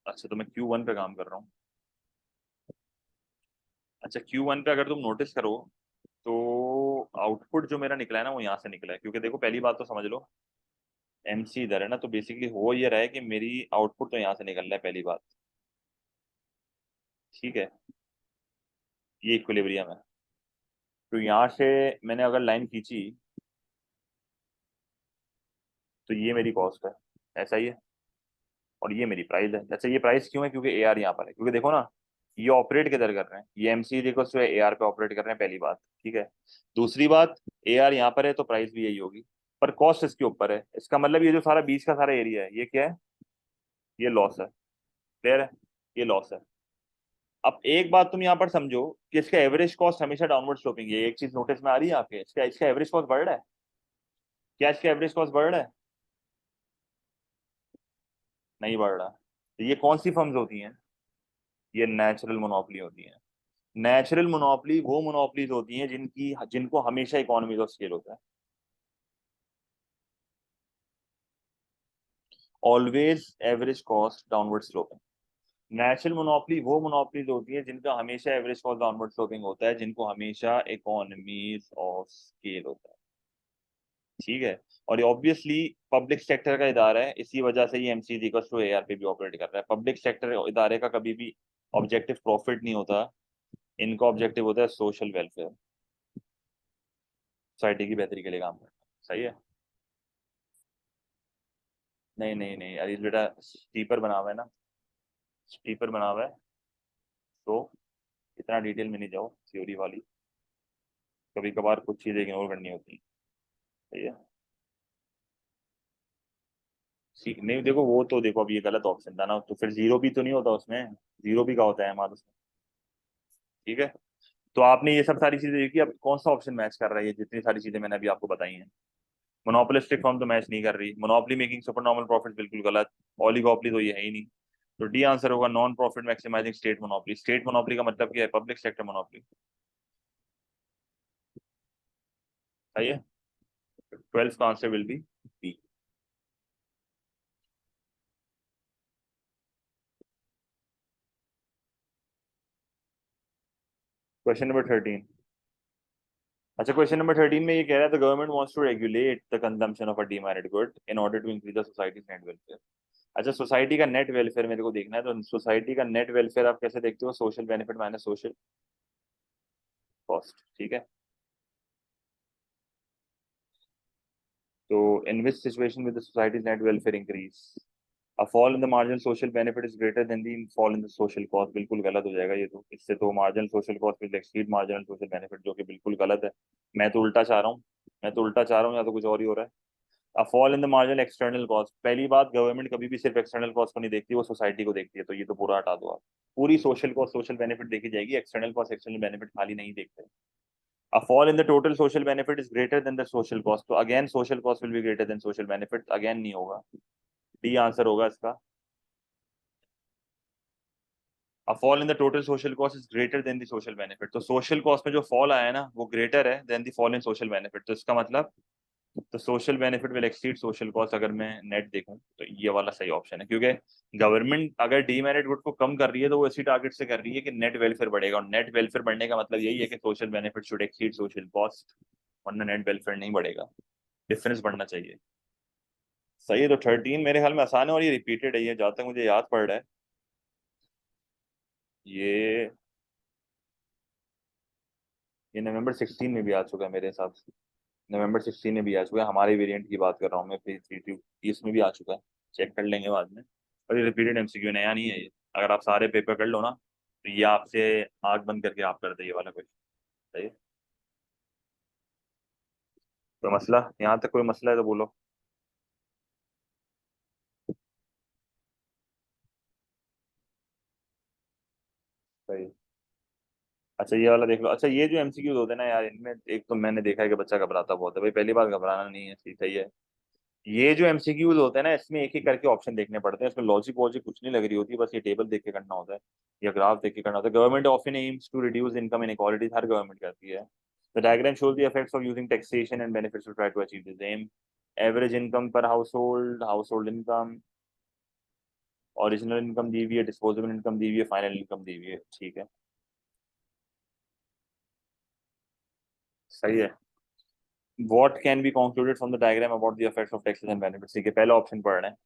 अच्छा तो मैं Q1 पे काम कर रहा हूँ। अच्छा Q1 पे अगर तुम नोटिस करो तो आउटपुट जो मेरा निकला है ना वो यहाँ से निकला है, क्योंकि देखो पहली बात तो समझ लो MC इधर है ना, तो बेसिकली हो ये रहा है कि मेरी आउटपुट तो यहाँ से निकल रहा है, पहली बात। ठीक है, ये इक्विलिब्रियम है। तो यहाँ से मैंने अगर लाइन खींची तो ये मेरी कॉस्ट है, ऐसा ही है। और ये मेरी प्राइस है। अच्छा ये प्राइस क्यों है? क्योंकि ए आर यहाँ पर है। क्योंकि देखो ना, ये ऑपरेट किधर कर रहे हैं, ये एमसी देखो सो ए आर पे ऑपरेट कर रहे हैं, पहली बात। ठीक है, दूसरी बात, ए आर यहाँ पर है तो प्राइस भी यही होगी, पर कॉस्ट इसके ऊपर है। इसका मतलब ये जो सारा बीच का सारा एरिया है ये क्या है? ये लॉस है। क्लियर है? ये लॉस है। अब एक बात तुम यहाँ पर समझो कि इसका एवरेज कॉस्ट हमेशा डाउनवर्ड स्लोपिंग है। एक चीज नोटिस में आ रही है आपके, इसका इसका एवरेज कॉस्ट बढ़ रहा है। क्या इसका एवरेज कॉस्ट बढ़ रहा है? नहीं बढ़ रहा। तो ये कौन सी फर्म्स होती हैं? ये नेचुरल मोनोपोली होती हैं। नेचुरल मोनोपोली वो मोनोपोलीज होती हैं जिनकी जिनको हमेशा इकोनॉमीज ऑफ स्केल होता है। Always average cost downward sloping. Natural monopoly वो मोनोपोलीज होती है जिनका हमेशा एवरेज कॉस्ट डाउनवर्ड स्लोपिंग होता है, जिनको हमेशा इकोनॉमीज ऑफ स्केल होता है। ठीक है। और ये ऑब्वियसली पब्लिक सेक्टर का इदारा है, इसी वजह से ये एमसीजी का थ्रू एआर पे भी ऑपरेट कर रहा है। पब्लिक सेक्टर इदारे का कभी भी ऑब्जेक्टिव प्रॉफिट नहीं होता, इनका ऑब्जेक्टिव होता है सोशल वेलफेयर, सोसाइटी की बेहतरी के लिए काम करना। सही है। नहीं नहीं नहीं अरे बेटा, स्टीपर बना हुआ है ना, स्टीपर बना हुआ है। तो इतना डिटेल में नहीं जाओ थ्योरी वाली, कभी कभार कुछ चीज़ें इग्नोर करनी होती है। सही है। सीख नहीं, देखो वो तो देखो, अब ये गलत ऑप्शन था ना, तो फिर जीरो भी तो नहीं होता उसमें, जीरो भी का होता है हमारे उसमें। ठीक है, तो आपने ये सब सारी चीजें देखी, अब कौन सा ऑप्शन मैच कर रहा है? ये जितनी सारी चीजें मैंने अभी आपको बताई हैं। मोनोपोलिस्टिक फॉर्म तो मैच नहीं कर रही, monopoly making super normal profit बिल्कुल गलत, ऑलिगोपोली तो ये है ही नहीं। तो डी आंसर होगा non profit maximising state monopoly. State monopoly का मतलब क्या है? Public sector monopoly. सही है। 12th का answer will be B. Question number 13। अच्छा, क्वेश्चन नंबर 13 में ये कह रहा है the government wants to regulate the consumption of a demerit good in order to increase the society's net welfare. अच्छा, सोसाइटी का नेट वेलफेयर मेरे को देखना है, तो सोसाइटी का नेट वेलफेयर आप कैसे देखते हो? Social benefit minus social cost, ठीक है। तो in which situation with the society's net welfare increase, a fall in the marginal social benefit is greater than the fall in the social cost. बिल्कुल गलत हो जाएगा ये तो, इससे तो marginal social cost will exceed marginal social benefit, जो कि बिल्कुल गलत है। मैं तो उल्टा चाह रहा हूँ, या तो कुछ और ही हो रहा है। A fall in the marginal external cost, पहली बात गवर्नमेंट कभी भी सिर्फ एक्सटर्नल कॉस्ट को नहीं देखती, वो सोसाइटी को देखती है, तो ये तो पूरा हटा दो आप। पूरी सोशल कॉस्ट सोशल बेनिफिट देखी जाएगी, एक्सटर्नल कॉस्ट एक्सटर्नल बेनिफिट खाली नहीं देखते। A fall in the total social benefit is greater than the social cost, तो again social cost will be greater than social benefit, again नहीं होगा, D answer होगा इसका। A fall in the total social cost is greater than the social benefit, तो social cost में जो fall आया है ना वो greater है than the fall in social benefit, तो इसका मतलब तो social benefit will exceed social cost. अगर मैं नेट देखूं तो ये वाला सही ऑप्शन है, क्योंकि गवर्नमेंट अगर डीमेरिट गुड को कम कर रही है तो वो इसी टारगेट से कर रही है कि नेट वेलफेयर बढ़ेगा, और नेट वेलफेयर बढ़ने का मतलब यही है कि social benefit should exceed social cost, वरना नेट वेलफेयर नहीं बढ़ेगा, डिफरेंस बढ़ना चाहिए। सही है, तो 13 मेरे ख्याल में आसान है, और ये रिपीटेड है, ये जहाँ तक मुझे याद पड़ रहा है ये ये नवंबर 16 में भी आ चुका है मेरे हिसाब से। नवंबर 16 में भी आ चुका है, हमारे वेरिएंट की बात कर रहा हूँ मैं, पेज 3 इसमें भी आ चुका है, चेक कर लेंगे बाद में। और ये रिपीटेड एमसीक्यू नया नहीं है ये, अगर आप सारे पेपर कर लो ना तो ये आपसे आंख बंद करके आप कर दे ये वाला क्वेश्चन। सही है, कोई मसला यहाँ तक, कोई मसला है तो बोलो। सही। अच्छा, ये वाला देख लो। अच्छा, ये जो एमसीक्यूज होते हैं ना यार, इनमें एक तो मैंने देखा है कि बच्चा घबराता बहुत है, भाई पहली बात घबराना नहीं है, सही है। ये जो एमसीक्यूज होते हैं ना, इसमें एक एक करके ऑप्शन देखने पड़ते हैं, इसमें लॉजिक वॉजिक कुछ नहीं लग रही होती, बस ये टेबल देख के करना होता है या ग्राफ देख के करना होता है। Government often aims to reduce income inequalities, हर गवर्नमेंट करती है। The diagram shows the effects of using taxation and benefits to try to achieve this aim. Average income per household income, original income दी हुई है, disposable income दी हुई है, final income दी हुई है, ठीक है। सही है। What can be concluded from the diagram about the effects of taxes and benefits? ठीक है, पहला ऑप्शन पढ़ रहे हैं।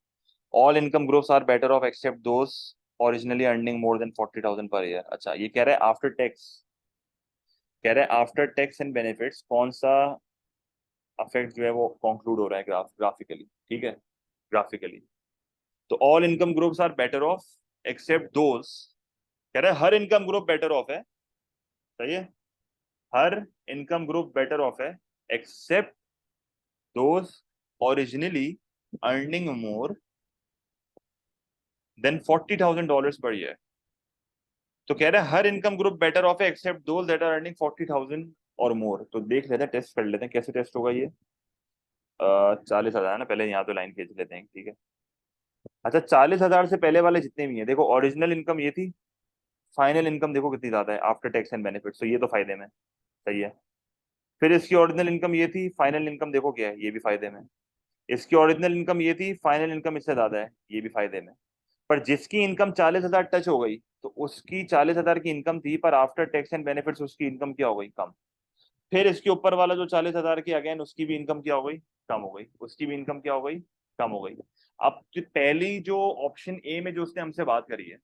All income groups are better off except those originally earning more than 40,000 per year। अच्छा, ये कह रहा है आफ्टर टैक्स, कह रहा है आफ्टर टैक्स एंड बेनिफिट्स कौन सा अफेक्ट जो है वो कंक्लूड हो रहा है ग्राफिकली, ठीक है, ग्राफिकली। तो all income groups are better off except those, कह रहा है हर इनकम ग्रुप बेटर ऑफ है। सही है, हर इनकम ग्रुप बेटर ऑफ है except those originally earning more than $40,000 per year. तो कह रहा है हर इनकम ग्रुप बेटर ऑफ है except those that are earning 40,000 और मोर। तो देख लेते हैं, टेस्ट कर लेते हैं कैसे टेस्ट होगा ये। 40,000 है ना, पहले यहाँ तो लाइन खींच लेते हैं, ठीक है। अच्छा, 40,000 से पहले वाले जितने भी हैं, देखो ओरिजिनल इनकम ये थी, फाइनल इनकम देखो कितनी ज्यादा है आफ्टर टैक्स एंड बेनिफिट, तो ये तो फायदे में। सही है। फिर इसकी ओरिजिनल इनकम ये थी, फाइनल इनकम देखो क्या है, ये भी फायदे में। इसकी ओरिजिनल इनकम ये थी, फाइनल इनकम इससे ज्यादा है, ये भी फायदे में। पर जिसकी इनकम 40,000 टच हो गई, तो उसकी 40,000 की इनकम थी, पर आफ्टर टैक्स एंड बेनिफिट्स उसकी इनकम क्या हो गई, कम। फिर इसके ऊपर वाला जो 40,000 की, अगेन उसकी भी इनकम क्या हो गई, कम हो गई, उसकी भी इनकम क्या हो गई, कम हो गई। अब जो पहली जो ऑप्शन ए में जो उसने हमसे बात करी है,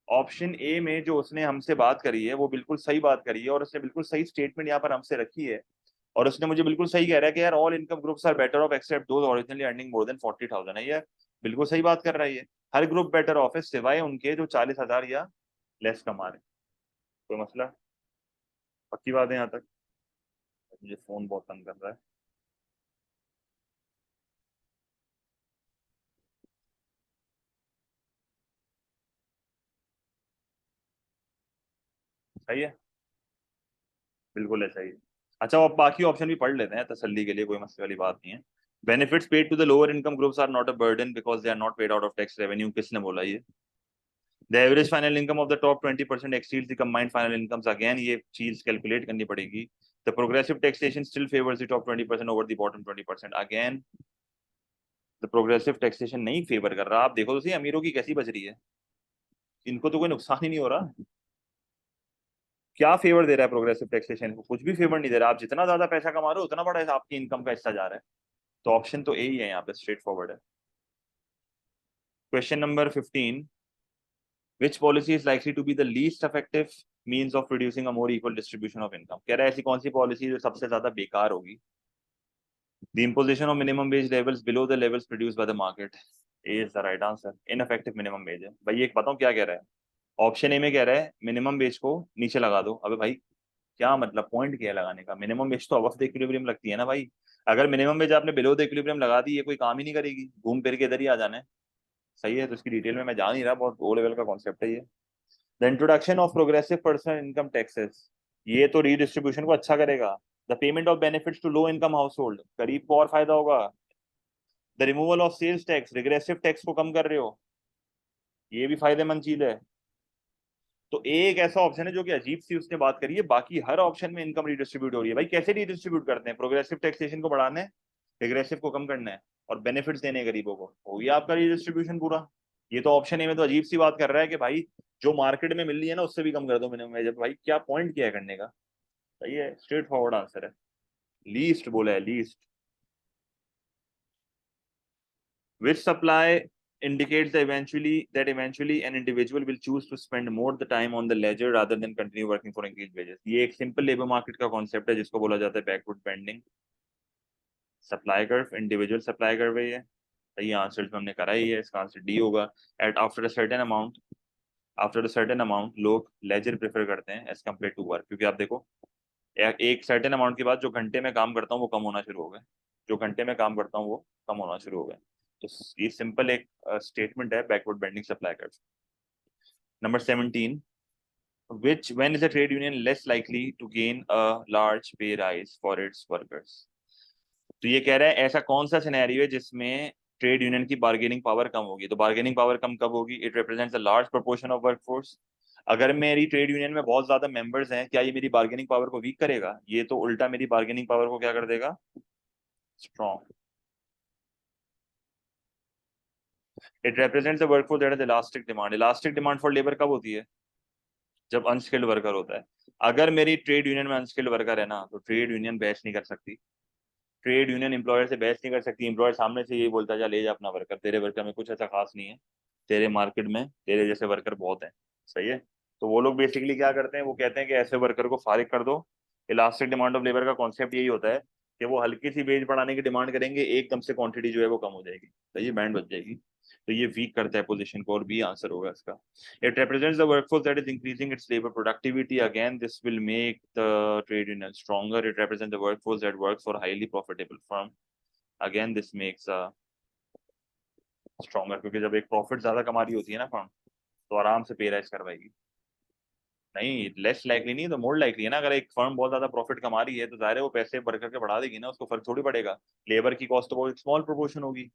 ऑप्शन ए में जो उसने हमसे बात करी है वो बिल्कुल सही बात करी है, और उसने बिल्कुल सही स्टेटमेंट यहाँ पर हमसे रखी है। और उसने मुझे बिल्कुल सही कह रहा है कि यार all income groups are better off except those originally earning more than 40,000 है, ये बिल्कुल सही बात कर रहा है ये। हर ग्रुप बेटर ऑफ है सिवाय उनके जो 40,000 या लेस कमा रहे। कोई मसला? पक्की बात है यहाँ तक? मुझे फोन बहुत तंग कर रहा है। सही है, बिल्कुल है, सही है। अच्छा, अब बाकी ऑप्शन भी पढ़ लेते हैं तसल्ली के लिए, कोई मसले वाली बात नहीं है। Benefits paid to the lower income groups are not a burden because they are not paid out of tax revenue, किसने बोला ये? The average final income of the top 20% exceeds the combined final incomes, again ये चीज calculate करनी पड़ेगी। The progressive taxation still favors the top 20% over the bottom 20%. Again, the progressive taxation नहीं favour कर रहा. आप देखो तो सही अमीरों की कैसी बच रही है, इनको तो कोई नुकसान ही नहीं हो रहा. क्या फेवर दे रहा है प्रोग्रेसिव टैक्सेशन? कुछ भी फेवर नहीं दे रहा. आप जितना ज्यादा पैसा कमा रहे हो उतना बड़ा आपकी इनकम का हिस्सा जा रहा है. तो ऑप्शन तो यही है यहाँ पे, स्ट्रेट फॉरवर्ड है. Question number 15. Which policy is likely to be the least effective means of producing a more equal distribution of income? कह रहा है ऐसी कौन सी पॉलिसी जो सबसे ज्यादा बेकार होगी? The imposition of minimum wage levels below the levels produced by the market is the right answer. Ineffective minimum wage है भाई. एक बताऊं क्या कह रहा है? ऑप्शन ए में कह रहा है मिनिमम वेज को नीचे लगा दो. अबे भाई क्या मतलब, पॉइंट क्या है लगाने का? मिनिमम वेज तो अबव द इक्विलिब्रियम लगती है ना भाई. अगर मिनिमम वेज आपने बिलो द इक्विलिब्रियम लगा दी, ये कोई काम ही नहीं करेगी, घूम फिर के इधर ही आ जाना है. सही है, तो इसकी डिटेल में मैं जा नहीं रहा, बहुत लो लेवल का कॉन्सेप्ट है ये. The introduction of progressive personal income taxes, ये तो रीडिस्ट्रीब्यूशन को अच्छा करेगा. The payment of benefits to low income household, गरीब को और फायदा होगा. The removal of sales tax, regressive tax को कम कर रहे हो, ये भी फायदेमंद चीज है. तो एक ऐसा ऑप्शन है जो कि अजीब सी उसने बात करी है, बाकी हर ऑप्शन में इनकम रिडिस्ट्रीब्यूट हो रही है. भाई कैसे रिडिस्ट्रीब्यूट करते हैं? प्रोग्रेसिव टैक्सेशन को बढ़ाना है, रिग्रेसिव को कम करना है, और बेनिफिट्स देने हैं गरीबों को, हो गया आपका रिडिस्ट्रीब्यूशन पूरा. ये तो ऑप्शन ए में तो अजीब सी बात कर रहा है कि भाई जो मार्केट में मिल रही है ना उससे भी कम कर दो मिनिमम वेज. भाई क्या पॉइंट किया है करने का? सही है, स्ट्रेट फॉरवर्ड आंसर है. लीस्ट बोला है, least. Which supply indicates that eventually an individual will choose to spend more the time on the ledger rather than continue working for increased wages. ये एक सिंपल लेबर मार्केट का concept है जिसको बोला जाता है backward bending. Supply curve, individual supply curve है ये. ये आंसर हमने करा ही है, इसका आंसर डी होगा. At after a certain amount लोग लेजर प्रेफर करते हैं एज कम्पेयर टू वर्क. क्योंकि आप देखो एक सर्टेन अमाउंट के बाद जो घंटे में काम करता हूँ वो कम होना शुरू हो गए, जो घंटे में काम करता हूँ वो कम होना शुरू हो गए. तो ये सिंपल एक स्टेटमेंट है backward bending supply curve. Number 17. When is a trade union less likely to gain a large pay rise for its workers? तो ये कह रहा है ऐसा कौन सा सिनेरियो है जिसमें ट्रेड यूनियन की बार्गेनिंग पावर कम होगी. तो बार्गेनिंग पावर कम कब होगी? It represents a large proportion of workforce. अगर मेरी ट्रेड यूनियन में बहुत ज्यादा मेंबर्स हैं, क्या ये मेरी बार्गेनिंग पावर को वीक करेगा? ये तो उल्टा मेरी बार्गेनिंग पावर को क्या कर देगा? Strong. It represents the workforce that is elastic demand. Elastic demand for labour कब होती है? जब अनस्किल्ड वर्कर होता है. अगर मेरी ट्रेड यूनियन में अनस्किल्ड वर्कर है ना, तो ट्रेड यूनियन बहस नहीं कर सकती. ट्रेड यूनियन एम्प्लॉयर से बहस नहीं कर सकती. एम्प्लॉयर सामने से यही बोलता है जा ले जा अपना वर्कर, तेरे वर्कर में कुछ ऐसा खास नहीं है, तेरे मार्केट में तेरे जैसे वर्कर बहुत हैं. सही है. तो वो लोग बेसिकली क्या करते हैं, वो कहते हैं कि ऐसे वर्कर को फारिग कर दो. इलास्टिक डिमांड ऑफ लेबर का कॉन्सेप्ट यही होता है कि वो हल्की सी वेज बढ़ाने की डिमांड करेंगे, एकदम से क्वांटिटी जो है वो कम हो जाएगी. सही है, बैंड बच जाएगी. तो ये वीक करता है पोजीशन को, और बी आंसर होगा इसका. It represents the workforce that is increasing its labor productivity. Again, this will make the trade union stronger. It represents the workforce that works for a highly profitable firm. Again, this makes a stronger, क्योंकि जब एक profit ज्यादा कमा रही होती है ना firm, तो आराम से पे राइज करवाएगी. नहीं, लेस लाइकली नहीं तो मोर लाइकली है ना. अगर एक फर्म बहुत ज्यादा प्रॉफिट कमा रही है तो जाहिर है वो पैसे वर्कर के बढ़ा देगी ना, उसको फर्क थोड़ी पड़ेगा. लेबर की कॉस्ट तो बहुत स्मॉल प्रोपोर्शन होगी.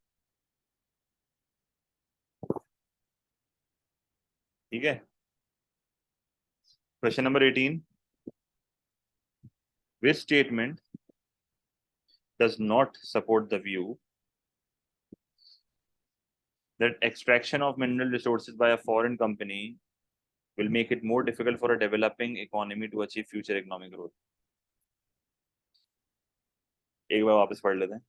ठीक है. Question number 18. Which statement does not support the view that extraction of mineral resources by a foreign company will make it more difficult for a developing economy to achieve future economic growth? एक बार वापस पढ़ लेते हैं.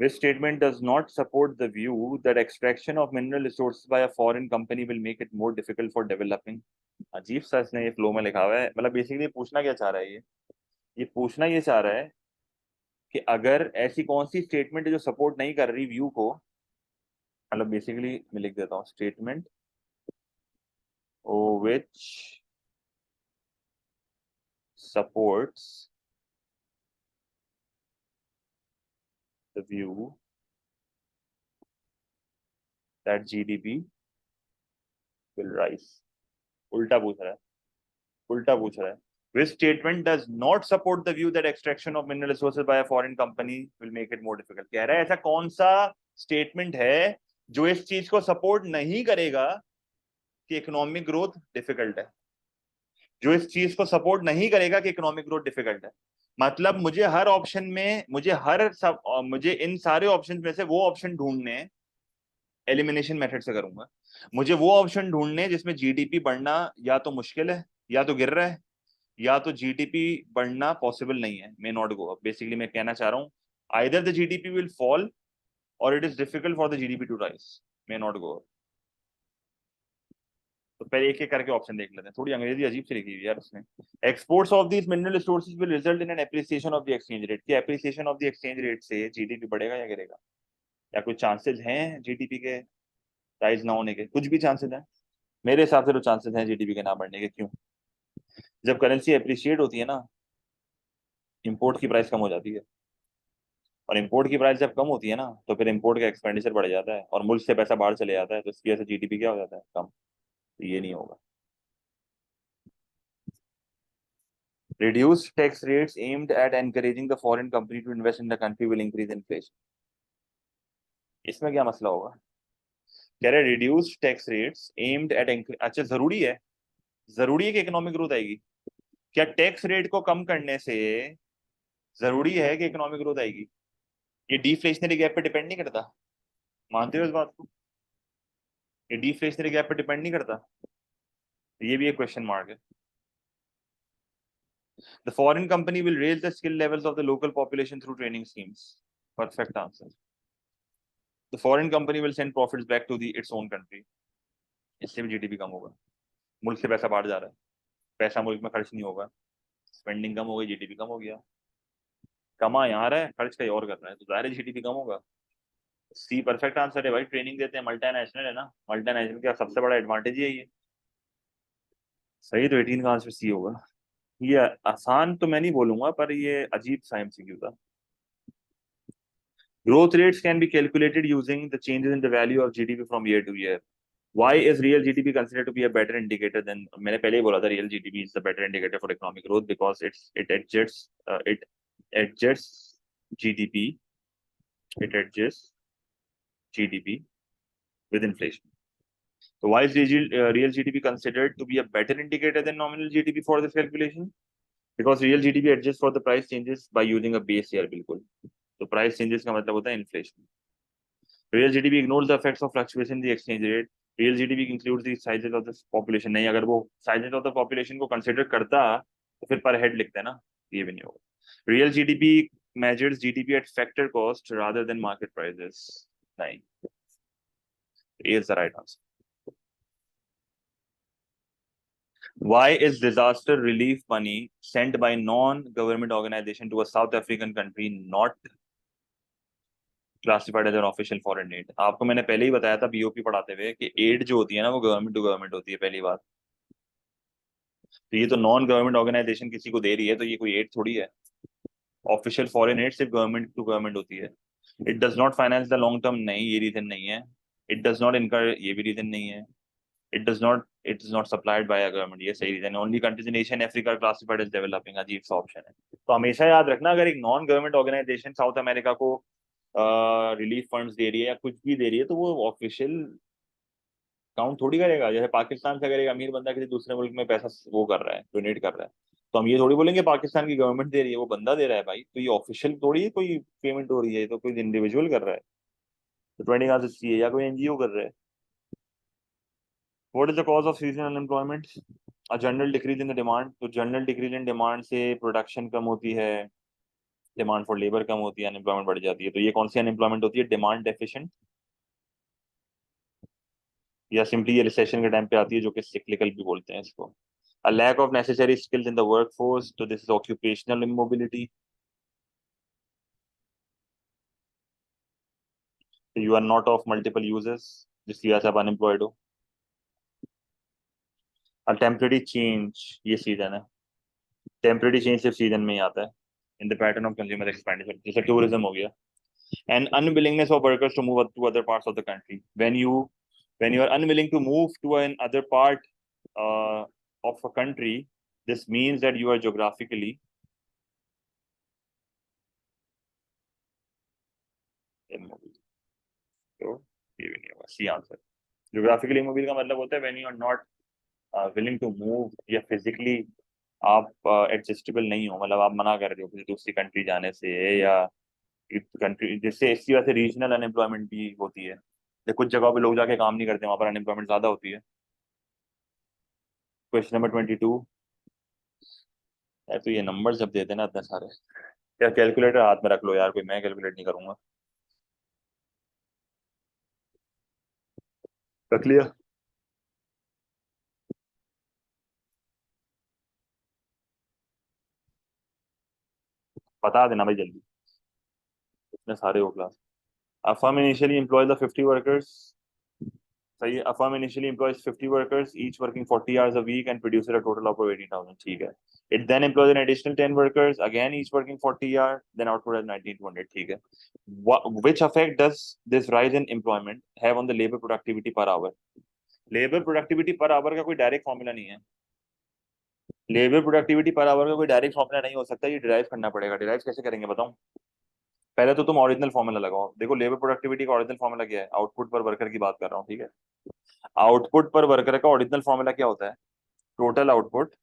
This statement does not support the view that extraction of mineral resources by a foreign company will make it more difficult for developing. अजीब सा इसने ये flow में लिखा हुआ है. मतलब बेसिकली पूछना क्या चाह रहा है ये पूछना ये चाह रहा है कि अगर ऐसी कौन सी स्टेटमेंट है जो सपोर्ट नहीं कर रही व्यू को. मतलब बेसिकली मैं लिख देता हूँ statement which supports the view that GDP will rise. उल्टा पूछ रहा है, उल्टा पूछ रहा है. Which statement does not support the view that extraction of mineral resources by a foreign company will make it more difficult? कह रहा है ऐसा कौन सा स्टेटमेंट है जो इस चीज को सपोर्ट नहीं करेगा कि इकोनॉमिक ग्रोथ डिफिकल्ट है. जो इस चीज को सपोर्ट नहीं करेगा कि इकोनॉमिक ग्रोथ डिफिकल्ट है. मतलब मुझे इन सारे ऑप्शन में से वो ऑप्शन ढूंढने, एलिमिनेशन मेथड से करूंगा, मुझे वो ऑप्शन ढूंढने जिसमें जीडीपी बढ़ना या तो मुश्किल है या तो गिर रहा है, या तो जीडीपी बढ़ना पॉसिबल नहीं है, may not go up. Basically मैं कहना चाह रहा हूँ either the GDP will fall or it is difficult for the GDP to rise, may not go up. तो पहले एक एक करके ऑप्शन देख लेते हैं, थोड़ी अंग्रेजी अजीब सी लिखी हुई है यार उसमें। Exports of these mineral resources will result in an appreciation of the exchange rate, की appreciation of the exchange rate से जीडीपी बढ़ेगा या गिरेगा, या कोई चांसेस हैं जीडीपी के राइज ना होने के? कुछ भी चांसेस हैं? मेरे हिसाब से तो चांसेस हैं जीडीपी के ना बढ़ने के। क्यों? जब करेंसी अप्रिशिएट होती है ना, इंपोर्ट की प्राइस कम हो जाती है, और इंपोर्ट की प्राइस जब कम होती है ना, तो फिर इंपोर्ट का एक्सपेंडिचर बढ़ जाता है और मुल्क से पैसा बाहर चले जाता है, तो इसकी वजह से जीडीपी क्या हो जाता है, कम। तो ये नहीं होगा। Reduced tax rates aimed at encouraging the foreign company to invest in the country will increase inflation. इसमें क्या मसला होगा? कह रहे reduced tax rates aimed at, अच्छा जरूरी है कि इकोनॉमिक ग्रोथ आएगी? क्या टैक्स रेट को कम करने से जरूरी है कि इकोनॉमिक ग्रोथ आएगी? ये डिफ्लेशनरी गैप पे डिपेंड नहीं करता? मानते हो इस बात को? ये डिफ्लेशनरी गैप पे डिपेंड नहीं करता? ये भी एक क्वेश्चन मार्क है। The foreign company will raise the skill levels of the local population through training schemes. Perfect answer. The foreign company will send profits back to its own country. इससे भी GDP कम होगा, मुल्क से पैसा बाहर जा रहा है, पैसा मुल्क में खर्च नहीं होगा, स्पेंडिंग कम हो गई, जीडीपी कम हो गया। कमा यहाँ रहा है, खर्च कहीं और कर रहा है, तो जाहिर है जीडीपी कम होगा। सी परफेक्ट आंसर है भाई, ट्रेनिंग देते हैं, मल्टीनेशनल है ना, मल्टीनेशनल का सबसे बड़ा एडवांटेज ही है ये। सही, तो 18 का आंसर सी होगा। ये आसान तो मैं नहीं बोलूंगा, पर ये अजीब सा एमसीक्यू था। Growth rates can be calculated using the changes in the value of GDP from year to year. Why is real GDP considered to be a better indicator than, मैंने पहले ही बोला था real GDP is the better indicator for economic growth because it adjusts GDP it adjusts GDP with inflation. So why is real GDP considered to be a better indicator than nominal GDP for this calculation? Because real GDP adjusts for the price changes by using a base year, बिल्कुल। तो price changes का मतलब होता है inflation. Real GDP ignores the effects of fluctuation in the exchange rate. Real GDP includes the sizes of the population। नहीं, अगर वो sizes of the population को consider करता तो फिर per head लिखते हैं ना, ये भी नहीं होगा। Real GDP measures GDP at factor cost rather than market prices। नहीं, A is the right answer। Why is disaster relief money sent by non-government organization to a South African country not classified as an official foreign aid? आपको मैंने पहले ही बताया था BOP पढ़ाते हुए कि add जो होती है ना, वो गवर्नमेंट टू गवर्नमेंट होती है, पहली बात। तो ये तो नॉन गवर्नमेंट ऑर्गेनाइजेशन किसी को दे रही है, तो ये कोई एड थोड़ी है। ऑफिशियल फॉरेन एड सिर्फ गवर्नमेंट टू गवर्नमेंट होती है। It does not finance the long term, नहीं ये रीजन नहीं है। इट डज नॉट इनकर, ये भी रीजन नहीं है। It is not supplied by a government, ये सही रीजन है। Only countries in Asian Africa classified as developing, अजीब सा ऑप्शन है। तो हमेशा याद रखना, अगर एक non government organisation South America को रिलीफ फंड्स दे रही है या कुछ भी दे रही है, तो वो ऑफिशियल काउंट थोड़ी करेगा। जैसे पाकिस्तान से अगर एक अमीर बंदा किसी दूसरे मुल्क में पैसा वो कर रहा है, डोनेट कर रहा है, तो हम ये थोड़ी बोलेंगे पाकिस्तान की गवर्नमेंट दे रही है, वो बंदा दे रहा है भाई, तो ये ऑफिशियल थोड़ी है, कोई पेमेंट हो रही है, तो कोई इंडिविजुअल कर रहा है। तो 20 कहाँ से चाहिए, या कोई एनजीओ कर रहा है। What is the cause of seasonal unemployment? A general decrease in the demand. तो जनरल डिक्रीज इन डिमांड से प्रोडक्शन कम होती है, डिमांड फॉर लेबर कम होती है, अनएम्प्लॉयमेंट बढ़ जाती है। तो ये कौन सी अनएम्प्लॉयमेंट होती है, डिमांड डेफिशिएंट, या सिंपली ये रिसेशन के टाइम पे आती है, जो कि सिक्लिकल भी बोलते हैं इसको। A lack of necessary skills in the workforce, so this is occupational immobility। You are not of multiple uses, जिसकी वजह से आप अनएम्प्लॉयड हो। A temporary change, ये सीजन है। टेम्परेरी चेंज सिर्फ सीजन में ही आता है, in the pattern of consumer expenditure, जैसे टूरिज्म हो गया। And unwillingness of workers to move to other parts of the country, when you are unwilling to move to an other part of a country, this means that you are geographically immobile। तो ये भी नहीं होगा, C answer. Geographically immobile का मतलब होता है when you are not willing to move या फिजिकली आप एडजस्टेबल नहीं हो, मतलब आप मना कर रहे हो किसी दूसरी कंट्री जाने से, या कंट्री जिससे इसी वजह से रीजनल अनएम्प्लॉयमेंट भी होती है। कुछ जगहों पे लोग जाके काम नहीं करते, वहां पर अनएम्प्लॉयमेंट ज्यादा होती है। Question number 22। यार तो ये नंबर जब देते ना इतने सारे, यार कैलकुलेटर हाथ में रख लो यार, कोई मैं कैलकुलेट नहीं करूंगा। रख लिया। बता देना भाई जल्दी, इतने सारे हो class. A firm initially employs the 50 workers. सही है। A firm initially employs 50 workers, each working 40 hours a week and produces a total output of 18,000. ठीक है। It then employs an additional 10 workers, again each working 40 hours, then output is 19,200. ठीक है। Which effect does this rise in employment have on the labor productivity per hour? Labour productivity per hour का कोई direct formula नहीं है। Labour productivity per hour का कोई direct formula नहीं हो सकता, ये डिराइव करना पड़ेगा। डिराइव कैसे करेंगे बताऊं? पहले तो तुम ओरिजिनल फॉर्मूला लगाओ। देखो लेबर प्रोडक्टिविटी का ओरिजिनल फॉर्मूला क्या है, आउटपुट पर वर्कर की बात कर रहा हूँ, ठीक है। आउटपुट पर वर्कर का ओरिजिनल फॉर्मूला क्या होता है? Total output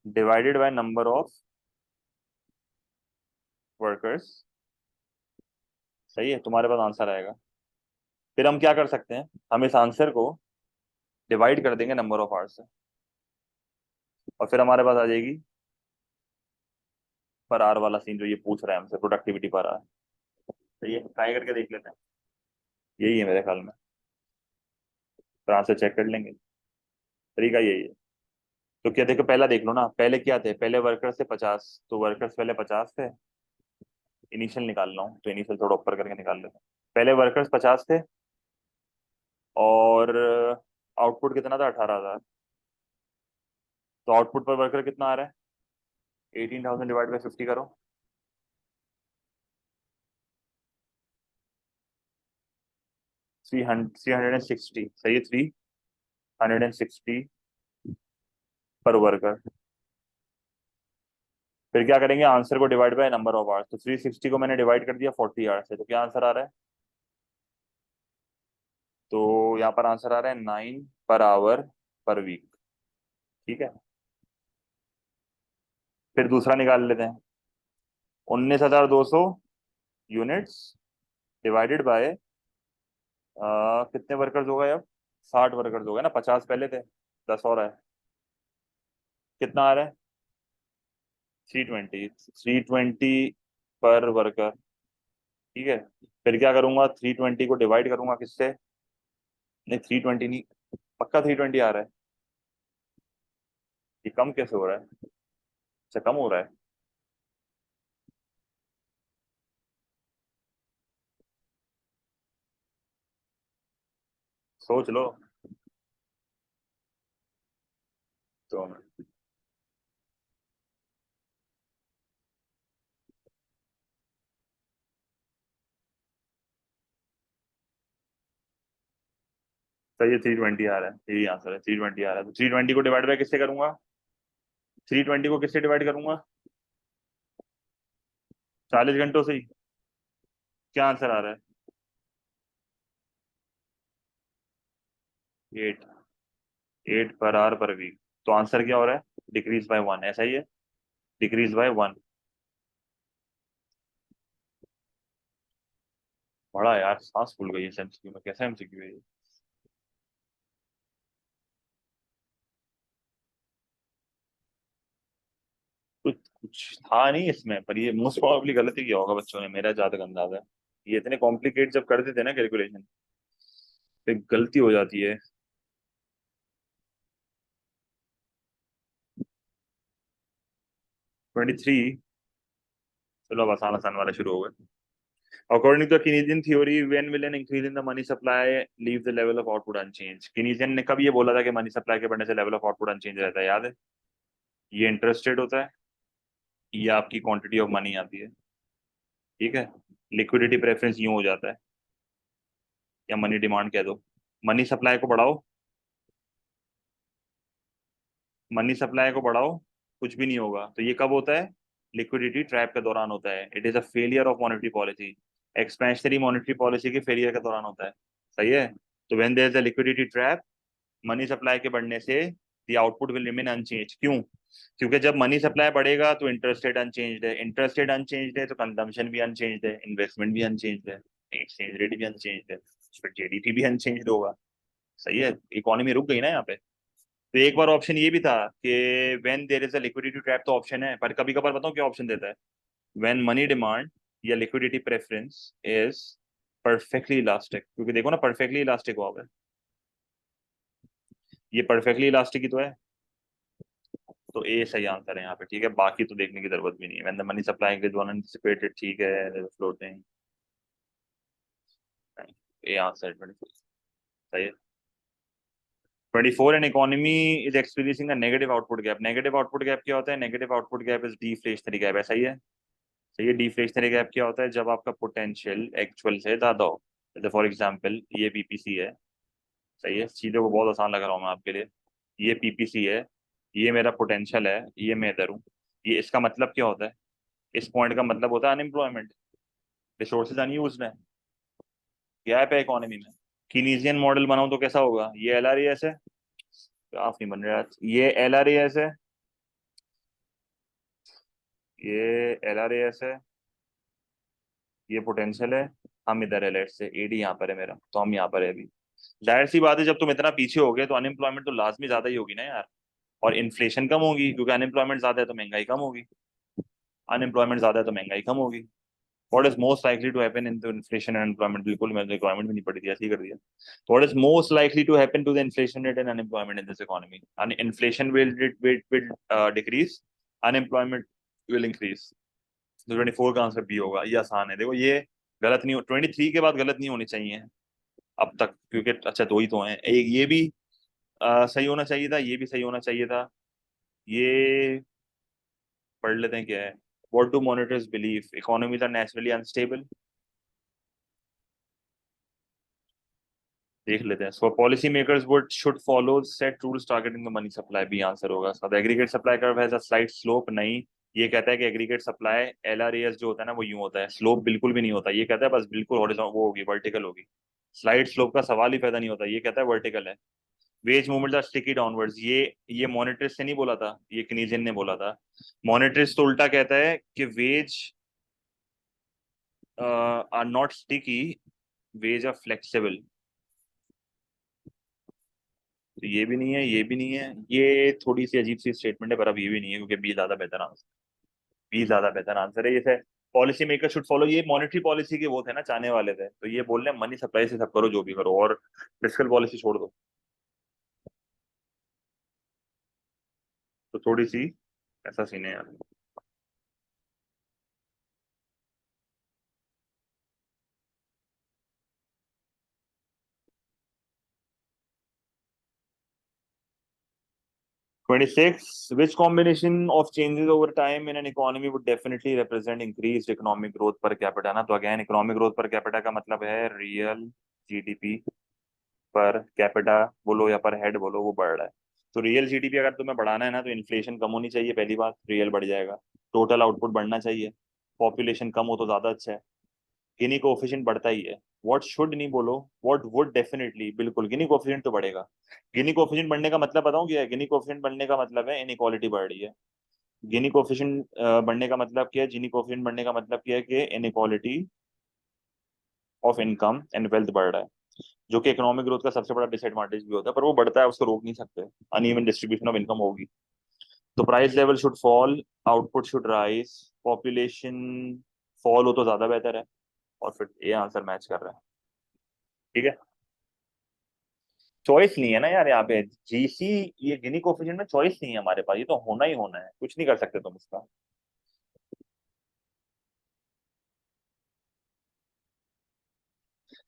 divided by number of workers. सही है, तुम्हारे पास आंसर आएगा। फिर हम क्या कर सकते हैं, हम इस आंसर को डिवाइड कर देंगे नंबर ऑफ आवर्स से, और फिर हमारे पास आ जाएगी पर आर वाला सीन जो ये पूछ रहा है हमसे, प्रोडक्टिविटी पर आर। सही है, ट्राई करके देख लेते हैं। यही है मेरे ख्याल में, फिर आंसर चेक कर लेंगे। तरीका यही है। तो क्या, देखो पहला देख लो ना, पहले क्या थे, पहले वर्कर्स थे 50, तो वर्कर्स पहले 50 थे। इनिशियल निकाल रहा हूँ तो इनिशियल थोड़ा ऊपर करके निकाल लेते हैं। पहले वर्कर्स 50 थे, और आउटपुट कितना था, 18,000। तो आउटपुट पर वर्कर कितना आ रहा है, 18,000 डिवाइड बाई 50 करो। 360, सही है, 360 पर वर्कर। फिर क्या करेंगे, आंसर को divide by number of hours. तो 360 को मैंने डिवाइड कर दिया 40 आवर्स से, तो क्या आंसर आ रहा है? तो यहाँ पर आंसर आ रहा है 9 पर आवर पर वीक। ठीक है। फिर दूसरा निकाल लेते हैं। 19,200 यूनिट्स डिवाइडेड बाय कितने वर्कर्स हो गए अब, 60 वर्कर्स हो गए ना, 50 पहले थे, 10 और है। कितना आ रहा है? 320, 320 पर वर्कर। ठीक है। फिर क्या करूंगा, 320 को डिवाइड करूंगा किससे? नहीं 320 नहीं, पक्का 320 आ रहा है। ये कम कैसे हो रहा है? अच्छा कम हो रहा है। सोच लो। तो सही है, 320 आ रहा है, यही आंसर है, 320 आ रहा है। तो 320 को डिवाइड बाय किससे करूंगा, 320 को किससे डिवाइड करूंगा? 40 घंटों से ही। क्या आंसर आ रहा है? 8, 8 पर आवर पर वीक। तो आंसर क्या हो रहा है, डिक्रीज बाय 1, ऐसा ही है, डिक्रीज बाय 1। बड़ा यार सांस फूल गई है एमसीक्यू में, कैसा एमसीक्यू है ये? कुछ कुछ था नहीं इसमें, पर ये मोस्ट प्रोबेबली गलती किया होगा बच्चों ने, मेरा जहाँ तक अंदाजा है। ये इतने कॉम्प्लिकेट जब करते थे ना कैलकुलेशन, फिर गलती हो जाती है। 23। चलो अब आसान आसान वाला शुरू हो गया। According to Keynesian theory, when will an increase in the money supply leave the level of output unchanged? Keynesian ने कब ये बोला था कि मनी सप्लाई के बढ़ने से लेवल ऑफ आउटपुट अनचेंज रहता है, याद है? ये इंटरेस्ट रेट होता है, ये आपकी क्वांटिटी ऑफ मनी आती है। ठीक है। लिक्विडिटी प्रेफरेंस यूं हो जाता है, या मनी डिमांड कह दो। मनी सप्लाई को बढ़ाओ, मनी सप्लाई को बढ़ाओ, कुछ भी नहीं होगा। तो ये कब होता है, लिक्विडिटी ट्रैप के दौरान होता है। It is a failure of monetary policy, expansionary monetary policy के फेलियर के दौरान होता है। सही है। तो when there is a liquidity trap, money supply के बढ़ने से the output will remain unchanged. क्यों? क्योंकि जब मनी सप्लाई बढ़ेगा तो इंटरेस्ट रेट अनचेंज्ड है, इंटरेस्ट रेट अनचेंज्ड है तो कंजम्पशन भी अनचेंज्ड है, इन्वेस्टमेंट भी अनचेंज्ड है, एक्सचेंज रेट भी अनचेंज्ड है, फिर जीडीपी भी अनचेंज्ड होगा। सही है, इकोनॉमी रुक गई ना यहाँ पे। तो एक बार ऑप्शन ये भी था कि when there is a liquidity trap, तो ऑप्शन है, पर कभी कभार बताऊं क्या ऑप्शन देता है? व्हेन मनी डिमांड या liquidity preference is perfectly elastic, क्योंकि देखो ना परफेक्टली इलास्टिक हुआ हुआ है, ये परफेक्टली इलास्टिक ही तो है। तो ए सही आंसर है यहाँ पे, ठीक है, बाकी तो देखने की जरूरत भी नहीं है। When the money supply increase one anticipated, ठीक है, फ्लोटिंग, ए आंसर 24 सही है। 24 an economy is experiencing a negative output gap. Negative output gap क्या होता है? Negative output gap is deflationary gap है, सही है। सही है, डिफ्लेशनरी गैप क्या होता है? जब आपका पोटेंशियल एक्चुअल से ज्यादा हो। जैसे फॉर एग्जांपल ये पीपीसी है, सही है, चीजों को बहुत आसान लगा रहा हूँ मैं आपके लिए। ये पीपीसी है, ये मेरा पोटेंशियल है, ये मैं इधर हूँ। ये इसका मतलब क्या होता है? इस पॉइंट का मतलब होता है अनएम्प्लॉयमेंट, रिसोर्सेज अनयूज्ड है, गैप है इकोनॉमी में। कीनीजियन मॉडल बनाऊं तो कैसा होगा? ये एल आर एस है, ग्राफ नहीं बन रहा, ये एल आर एस है, ये एल आर एस है, ये पोटेंशियल है, हम इधर है, लेट से एडी यहाँ पर है मेरा, तो हम यहाँ पर है अभी। जाहिर सी बात है, जब तुम इतना पीछे हो गए तो अनएम्प्लॉयमेंट तो लाजमी ज्यादा ही होगी ना यार, और इन्फ्लेशन कम होगी, क्योंकि अनएम्प्लॉयमेंट ज्यादा है तो महंगाई कम होगी, अनएम्प्लॉयमेंट ज्यादा है तो महंगाई कम होगी। What is most likely to happen in the inflation and unemployment? बिल्कुल, मैंने रिक्वायरमेंट भी नहीं पड़ी थी, ऐसे ही कर दिया। What is most likely to happen to the inflation rate and unemployment in this economy? Inflation will decrease, unemployment will increase. तो 24 का आंसर बी होगा, ये आसान है, देखो ये गलत नहीं हो, 23 के बाद गलत नहीं होनी चाहिए अब तक, क्योंकि अच्छा दो ही तो हैं, एक ये भी सही होना चाहिए था, ये भी सही होना चाहिए था। ये पढ़ लेते हैं क्या है। What do monitors believe? Economies are naturally unstable, देख लेते हैं। So policy makers would should follow set rules targeting the money supply, भी आंसर होगा इसका। Aggregate supply curve has a slight slope, नहीं, ये कहता है कि एग्रीगेट सप्लाई एलआरएस जो होता है ना वो यूं होता है, स्लोप बिल्कुल भी नहीं होता, ये कहता है बस बिल्कुल हॉरिजॉन्टल वो होगी, वर्टिकल होगी। स्लाइड स्लोप का सवाल ही पैदा नहीं होता, ये कहता है वर्टिकल है। Wage movement are sticky downwards, ये मॉनिटरिस्ट से नहीं बोला था, ये किनीजियन ने बोला था। मॉनिटरिस्ट तो उल्टा कहता है कि wage are not sticky, wage are flexible. तो ये भी नहीं है, ये भी नहीं है, ये थोड़ी सी अजीब सी स्टेटमेंट है, पर अब ये भी नहीं है, क्योंकि बी ज्यादा बेहतर आंसर, बी ज्यादा बेहतर आंसर है। जैसे पॉलिसी मेकर शुड फॉलो, ये मॉनेटरी पॉलिसी के वो थे ना, चाहने वाले थे, तो ये बोल रहे हैं मनी सप्लाई से सब करो जो भी करो, और फिस्कल पॉलिसी छोड़ दो। तो थोड़ी सी ऐसा सीन है यार। 26, which combination of changes over time in an economy would definitely represent increased economic growth per capita? ना, तो again economic growth per capita का मतलब है रियल जीडीपी पर कैपिटा बोलो या पर हेड बोलो, वो बढ़ रहा है। तो रियल जीडीपी अगर तुम्हें बढ़ाना है ना, तो इन्फ्लेशन कम होनी चाहिए, पहली बात, रियल बढ़ जाएगा। टोटल आउटपुट बढ़ना चाहिए, पॉपुलेशन कम हो तो ज्यादा अच्छा है। गिनी कोएफिशिएंट बढ़ता ही है। व्हाट शुड नहीं बोलो, व्हाट वुड डेफिनेटली, बिल्कुल गिनी कोएफिशिएंट तो बढ़ेगा। गिनी कोएफिशिएंट बढ़ने का मतलब बताऊं क्या है? गिनी कोएफिशिएंट बढ़ने का मतलब है इनइक्वालिटी बढ़ रही है। गिनी कोएफिशिएंट बढ़ने का मतलब क्या है? जीनी कोएफिशिएंट बढ़ने का मतलब क्या है? कि inequality of income and wealth बढ़ रहा है, जो कि इकोनॉमिक ग्रोथ का सबसे बड़ा डिसएडवांटेज भी होता है, पर वो बढ़ता है, उसको रोक नहीं सकते। अनइवन डिस्ट्रीब्यूशन ऑफ इनकम होगी। तो price level should fall, output should rise, population fall हो तो ज्यादा बेहतर है, और फिर ये आंसर मैच कर रहा है, ठीक है। चॉइस नहीं है ना यार यहाँ पे, जीसी, ये गिनी कोएफिशिएंट में चॉइस नहीं है हमारे पास, ये तो होना ही होना है, कुछ नहीं कर सकते तुम इसका।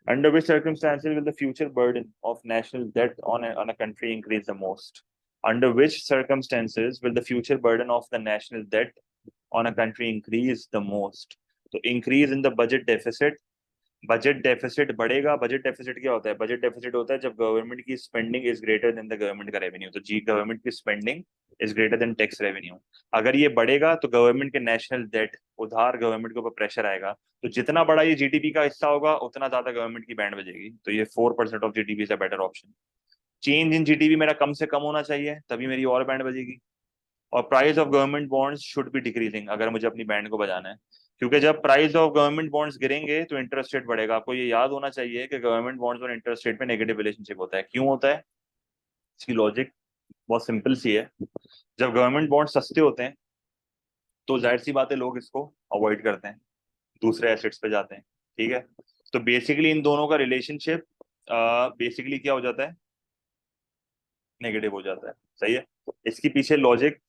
Under which circumstances will the future burden of national debt on a country increase the most? Under which circumstances will the future burden of the national debt on a country increase the most? तो increase in the budget deficit, budget deficit बढ़ेगा। Budget deficit क्या होता है? Budget deficit होता है जब government की spending is greater than the government का रेवेन्यू, तो जी गवर्नमेंट की spending is greater then tax revenue. अगर ये बढ़ेगा तो गवर्नमेंट के नेशनल डेट, उधार गवर्नमेंट के ऊपर प्रेशर आएगा, तो जितना बड़ा ये जीडीपी का हिस्सा होगा उतना ज्यादा गवर्नमेंट की बैंड बजेगी, तो ये 4% of GDP is a better option. Change in GDP मेरा कम से कम होना चाहिए, तभी मेरी और बैंड बजेगी। और price of government bonds should be decreasing, अगर मुझे अपनी बैंड को बजाना है। क्योंकि जब प्राइस ऑफ गवर्नमेंट बॉन्ड्स गिरेंगे तो इंटरेस्ट रेट बढ़ेगा। आपको ये याद होना चाहिए कि गवर्नमेंट बॉन्ड्स और इंटरेस्ट रेट में नेगेटिव रिलेशनशिप होता है। क्यों होता है? इसकी लॉजिक बहुत सिंपल सी है। जब गवर्नमेंट बॉन्ड सस्ते होते हैं तो जाहिर सी बात है लोग इसको अवॉइड करते हैं, दूसरे एसेट्स पे जाते हैं। ठीक है। तो बेसिकली इन दोनों का रिलेशनशिप बेसिकली क्या हो जाता है? नेगेटिव हो जाता है। सही है। इसकी पीछे लॉजिक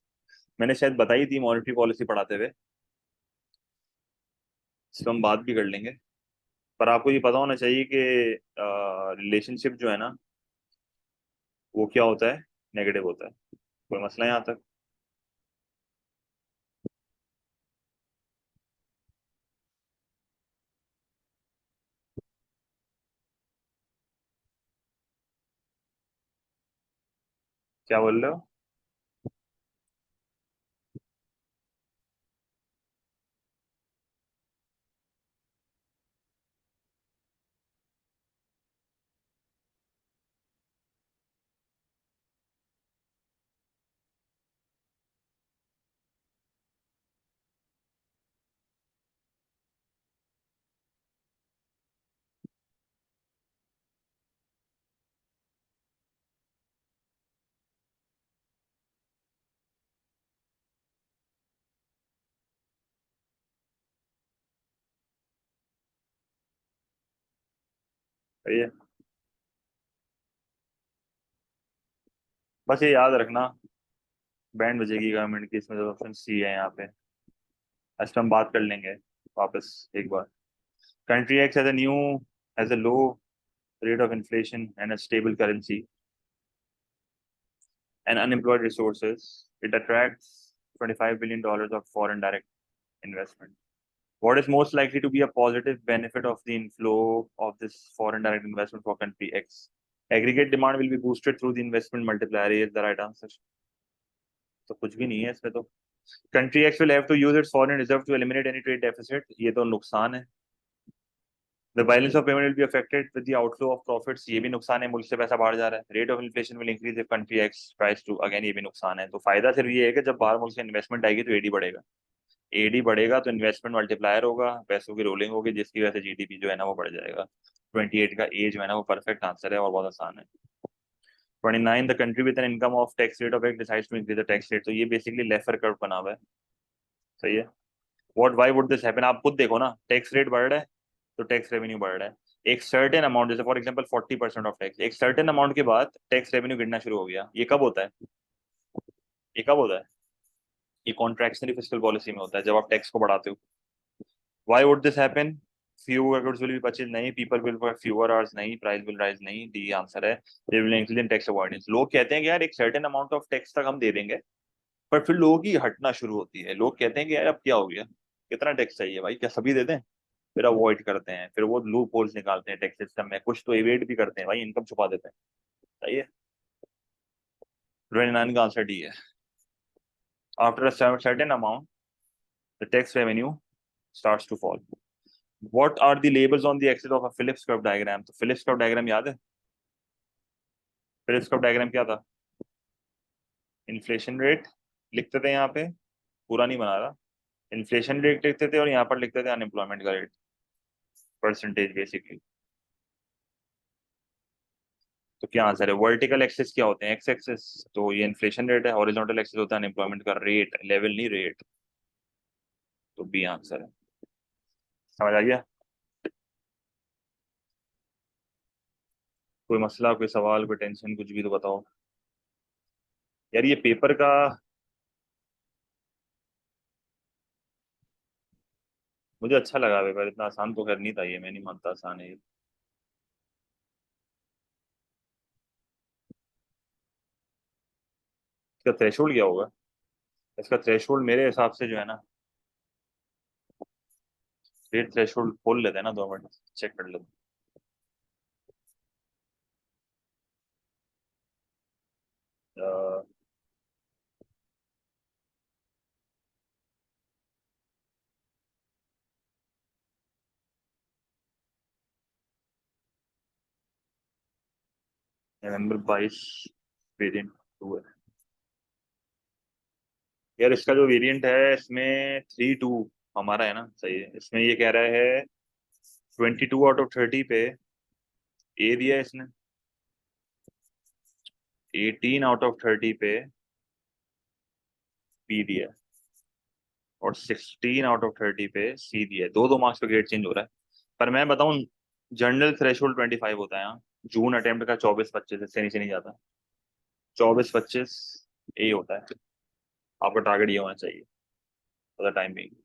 मैंने शायद बताई थी मॉनेटरी पॉलिसी पढ़ाते हुए, इस पर हम बात भी कर लेंगे। पर आपको ये पता होना चाहिए कि रिलेशनशिप जो है ना वो क्या होता है? नेगेटिव होता है। कोई मसला है यहाँ तक? क्या बोल रहे हो? सही है। बस ये याद रखना, बैंड बजेगी गवर्नमेंट की, इसमें जो ऑप्शन सी है यहाँ पे। इस पर हम बात कर लेंगे वापस एक बार। Country X has a new, has a low rate of inflation and a stable currency and unemployed resources, it attracts $25 billion of foreign direct investment. What is most likely to be a positive benefit of the inflow of this foreign direct investment for country X? Aggregate demand will be boosted through the investment multiplier. Is the right answer? तो कुछ भी नहीं है इसमें तो। Country X will have to use its foreign reserve to eliminate any trade deficit, ये तो नुकसान है। The balance of payment will be affected with the outflow of profits, ये भी नुकसान है, मुल्क से पैसा बाहर जा रहा है। Rate of inflation will increase if country X tries to, again ये भी नुकसान है। तो फायदा सिर्फ ये है कि जब बाहर मुल्क से इन्वेस्टमेंट आएगी तो एडी बढ़ेगा। एडी बढ़ेगा तो इन्वेस्टमेंट मल्टीप्लायर होगा, पैसों की रोलिंग होगी, जिसकी वजह से जीडीपी जो है ना वो बढ़ जाएगा। 28 का एज जो है ना वो परफेक्ट आंसर है और बहुत आसान है। 29, the country with an income of tax rate of X decides to increase the tax rate, तो ये बेसिकली लेफर कर्व बना हुआ है। सही है। What why would this happen? आप खुद देखो ना, टैक्स रेट बढ़ रहा है तो टैक्स रेवेन्यू बढ़ रहा है। एक सर्टेन अमाउंट, जैसे फॉर एग्जांपल 40% ऑफ टैक्स, एक सर्टेन अमाउंट के बाद टैक्स रेवेन्यू गिरना शुरू हो गया, ये कब होता है? ये कब होता है? ये कॉन्ट्रैक्शनरी फिस्कल पॉलिसी में होता है, जब आप टैक्स को बढ़ाते हो। Why would this happen? Fewer goods will be purchase, नहीं। People will work fewer hours, नहीं। प्राइस विल राइज, नहीं। डी आंसर है। They will increase in tax avoidance. लोग कहते हैं कि यार एक सर्टेन अमाउंट ऑफ टैक्स तक हम दे देंगे, पर फिर लोगों की हटना शुरू होती है। लोग कहते हैं कि यार अब क्या हो गया, कितना टैक्स चाहिए भाई, क्या सभी दे दें? फिर अवॉइड करते हैं, फिर वो लूप होल्स निकालते हैं टैक्स सिस्टम में, कुछ तो एवेड भी करते हैं भाई, इनकम छुपा देते हैं। सही है। 29 का आंसर डी है। After a certain amount the tax revenue starts to fall. What are the labels on the axis of a Phillips curve diagram? तो फिलिप्स कर्व डायग्राम याद है? फिलिप्स कर्व डायग्राम क्या था? इन्फ्लेशन रेट लिखते थे यहाँ पे, पूरा नहीं बना रहा। इन्फ्लेशन रेट लिखते थे और यहाँ पर लिखते थे अनएम्प्लॉयमेंट का रेट, परसेंटेज बेसिकली। तो क्या आंसर है? वर्टिकल एक्सिस क्या होते हैं? एक्स एक्सिस तो ये इन्फ्लेशन रेट है, हॉरिजॉन्टल एक्सिस होता है अनएम्प्लॉयमेंट का रेट, लेवल नहीं रेट। तो बी आंसर है। समझ आ गया? कोई मसला, कोई सवाल, कोई टेंशन, कुछ भी तो बताओ यार। ये पेपर का मुझे अच्छा लगा पेपर, इतना आसान तो खैर नहीं था ये, मैं नहीं मानता आसान है ये। इसका थ्रेशोल्ड क्या होगा? इसका थ्रेशोल्ड मेरे हिसाब से जो है ना, रेट थ्रेशोल्ड खोल लेते हैं ना, 2 मिनट चेक कर लेते हैं। नवंबर 22 वेरिएंट 2 है यार। इसका जो वेरिएंट है इसमें 3-2 हमारा है ना, सही है। इसमें ये कह रहा है 22 आउट ऑफ 30 पे ए दिया है इसने, 18 आउट ऑफ 30 पे बी दिया है, और 16 आउट ऑफ 30 पे सी दिया है। दो दो मार्क्स पे ग्रेड चेंज हो रहा है। पर मैं बताऊं, जनरल थ्रेशोल्ड 25 होता है यहाँ। जून अटेम्प्ट का 24-25, इससे नीचे नहीं जाता। 24-25 ए होता है। आपका टारगेट ये होना चाहिए फॉर द टाइम बिंग।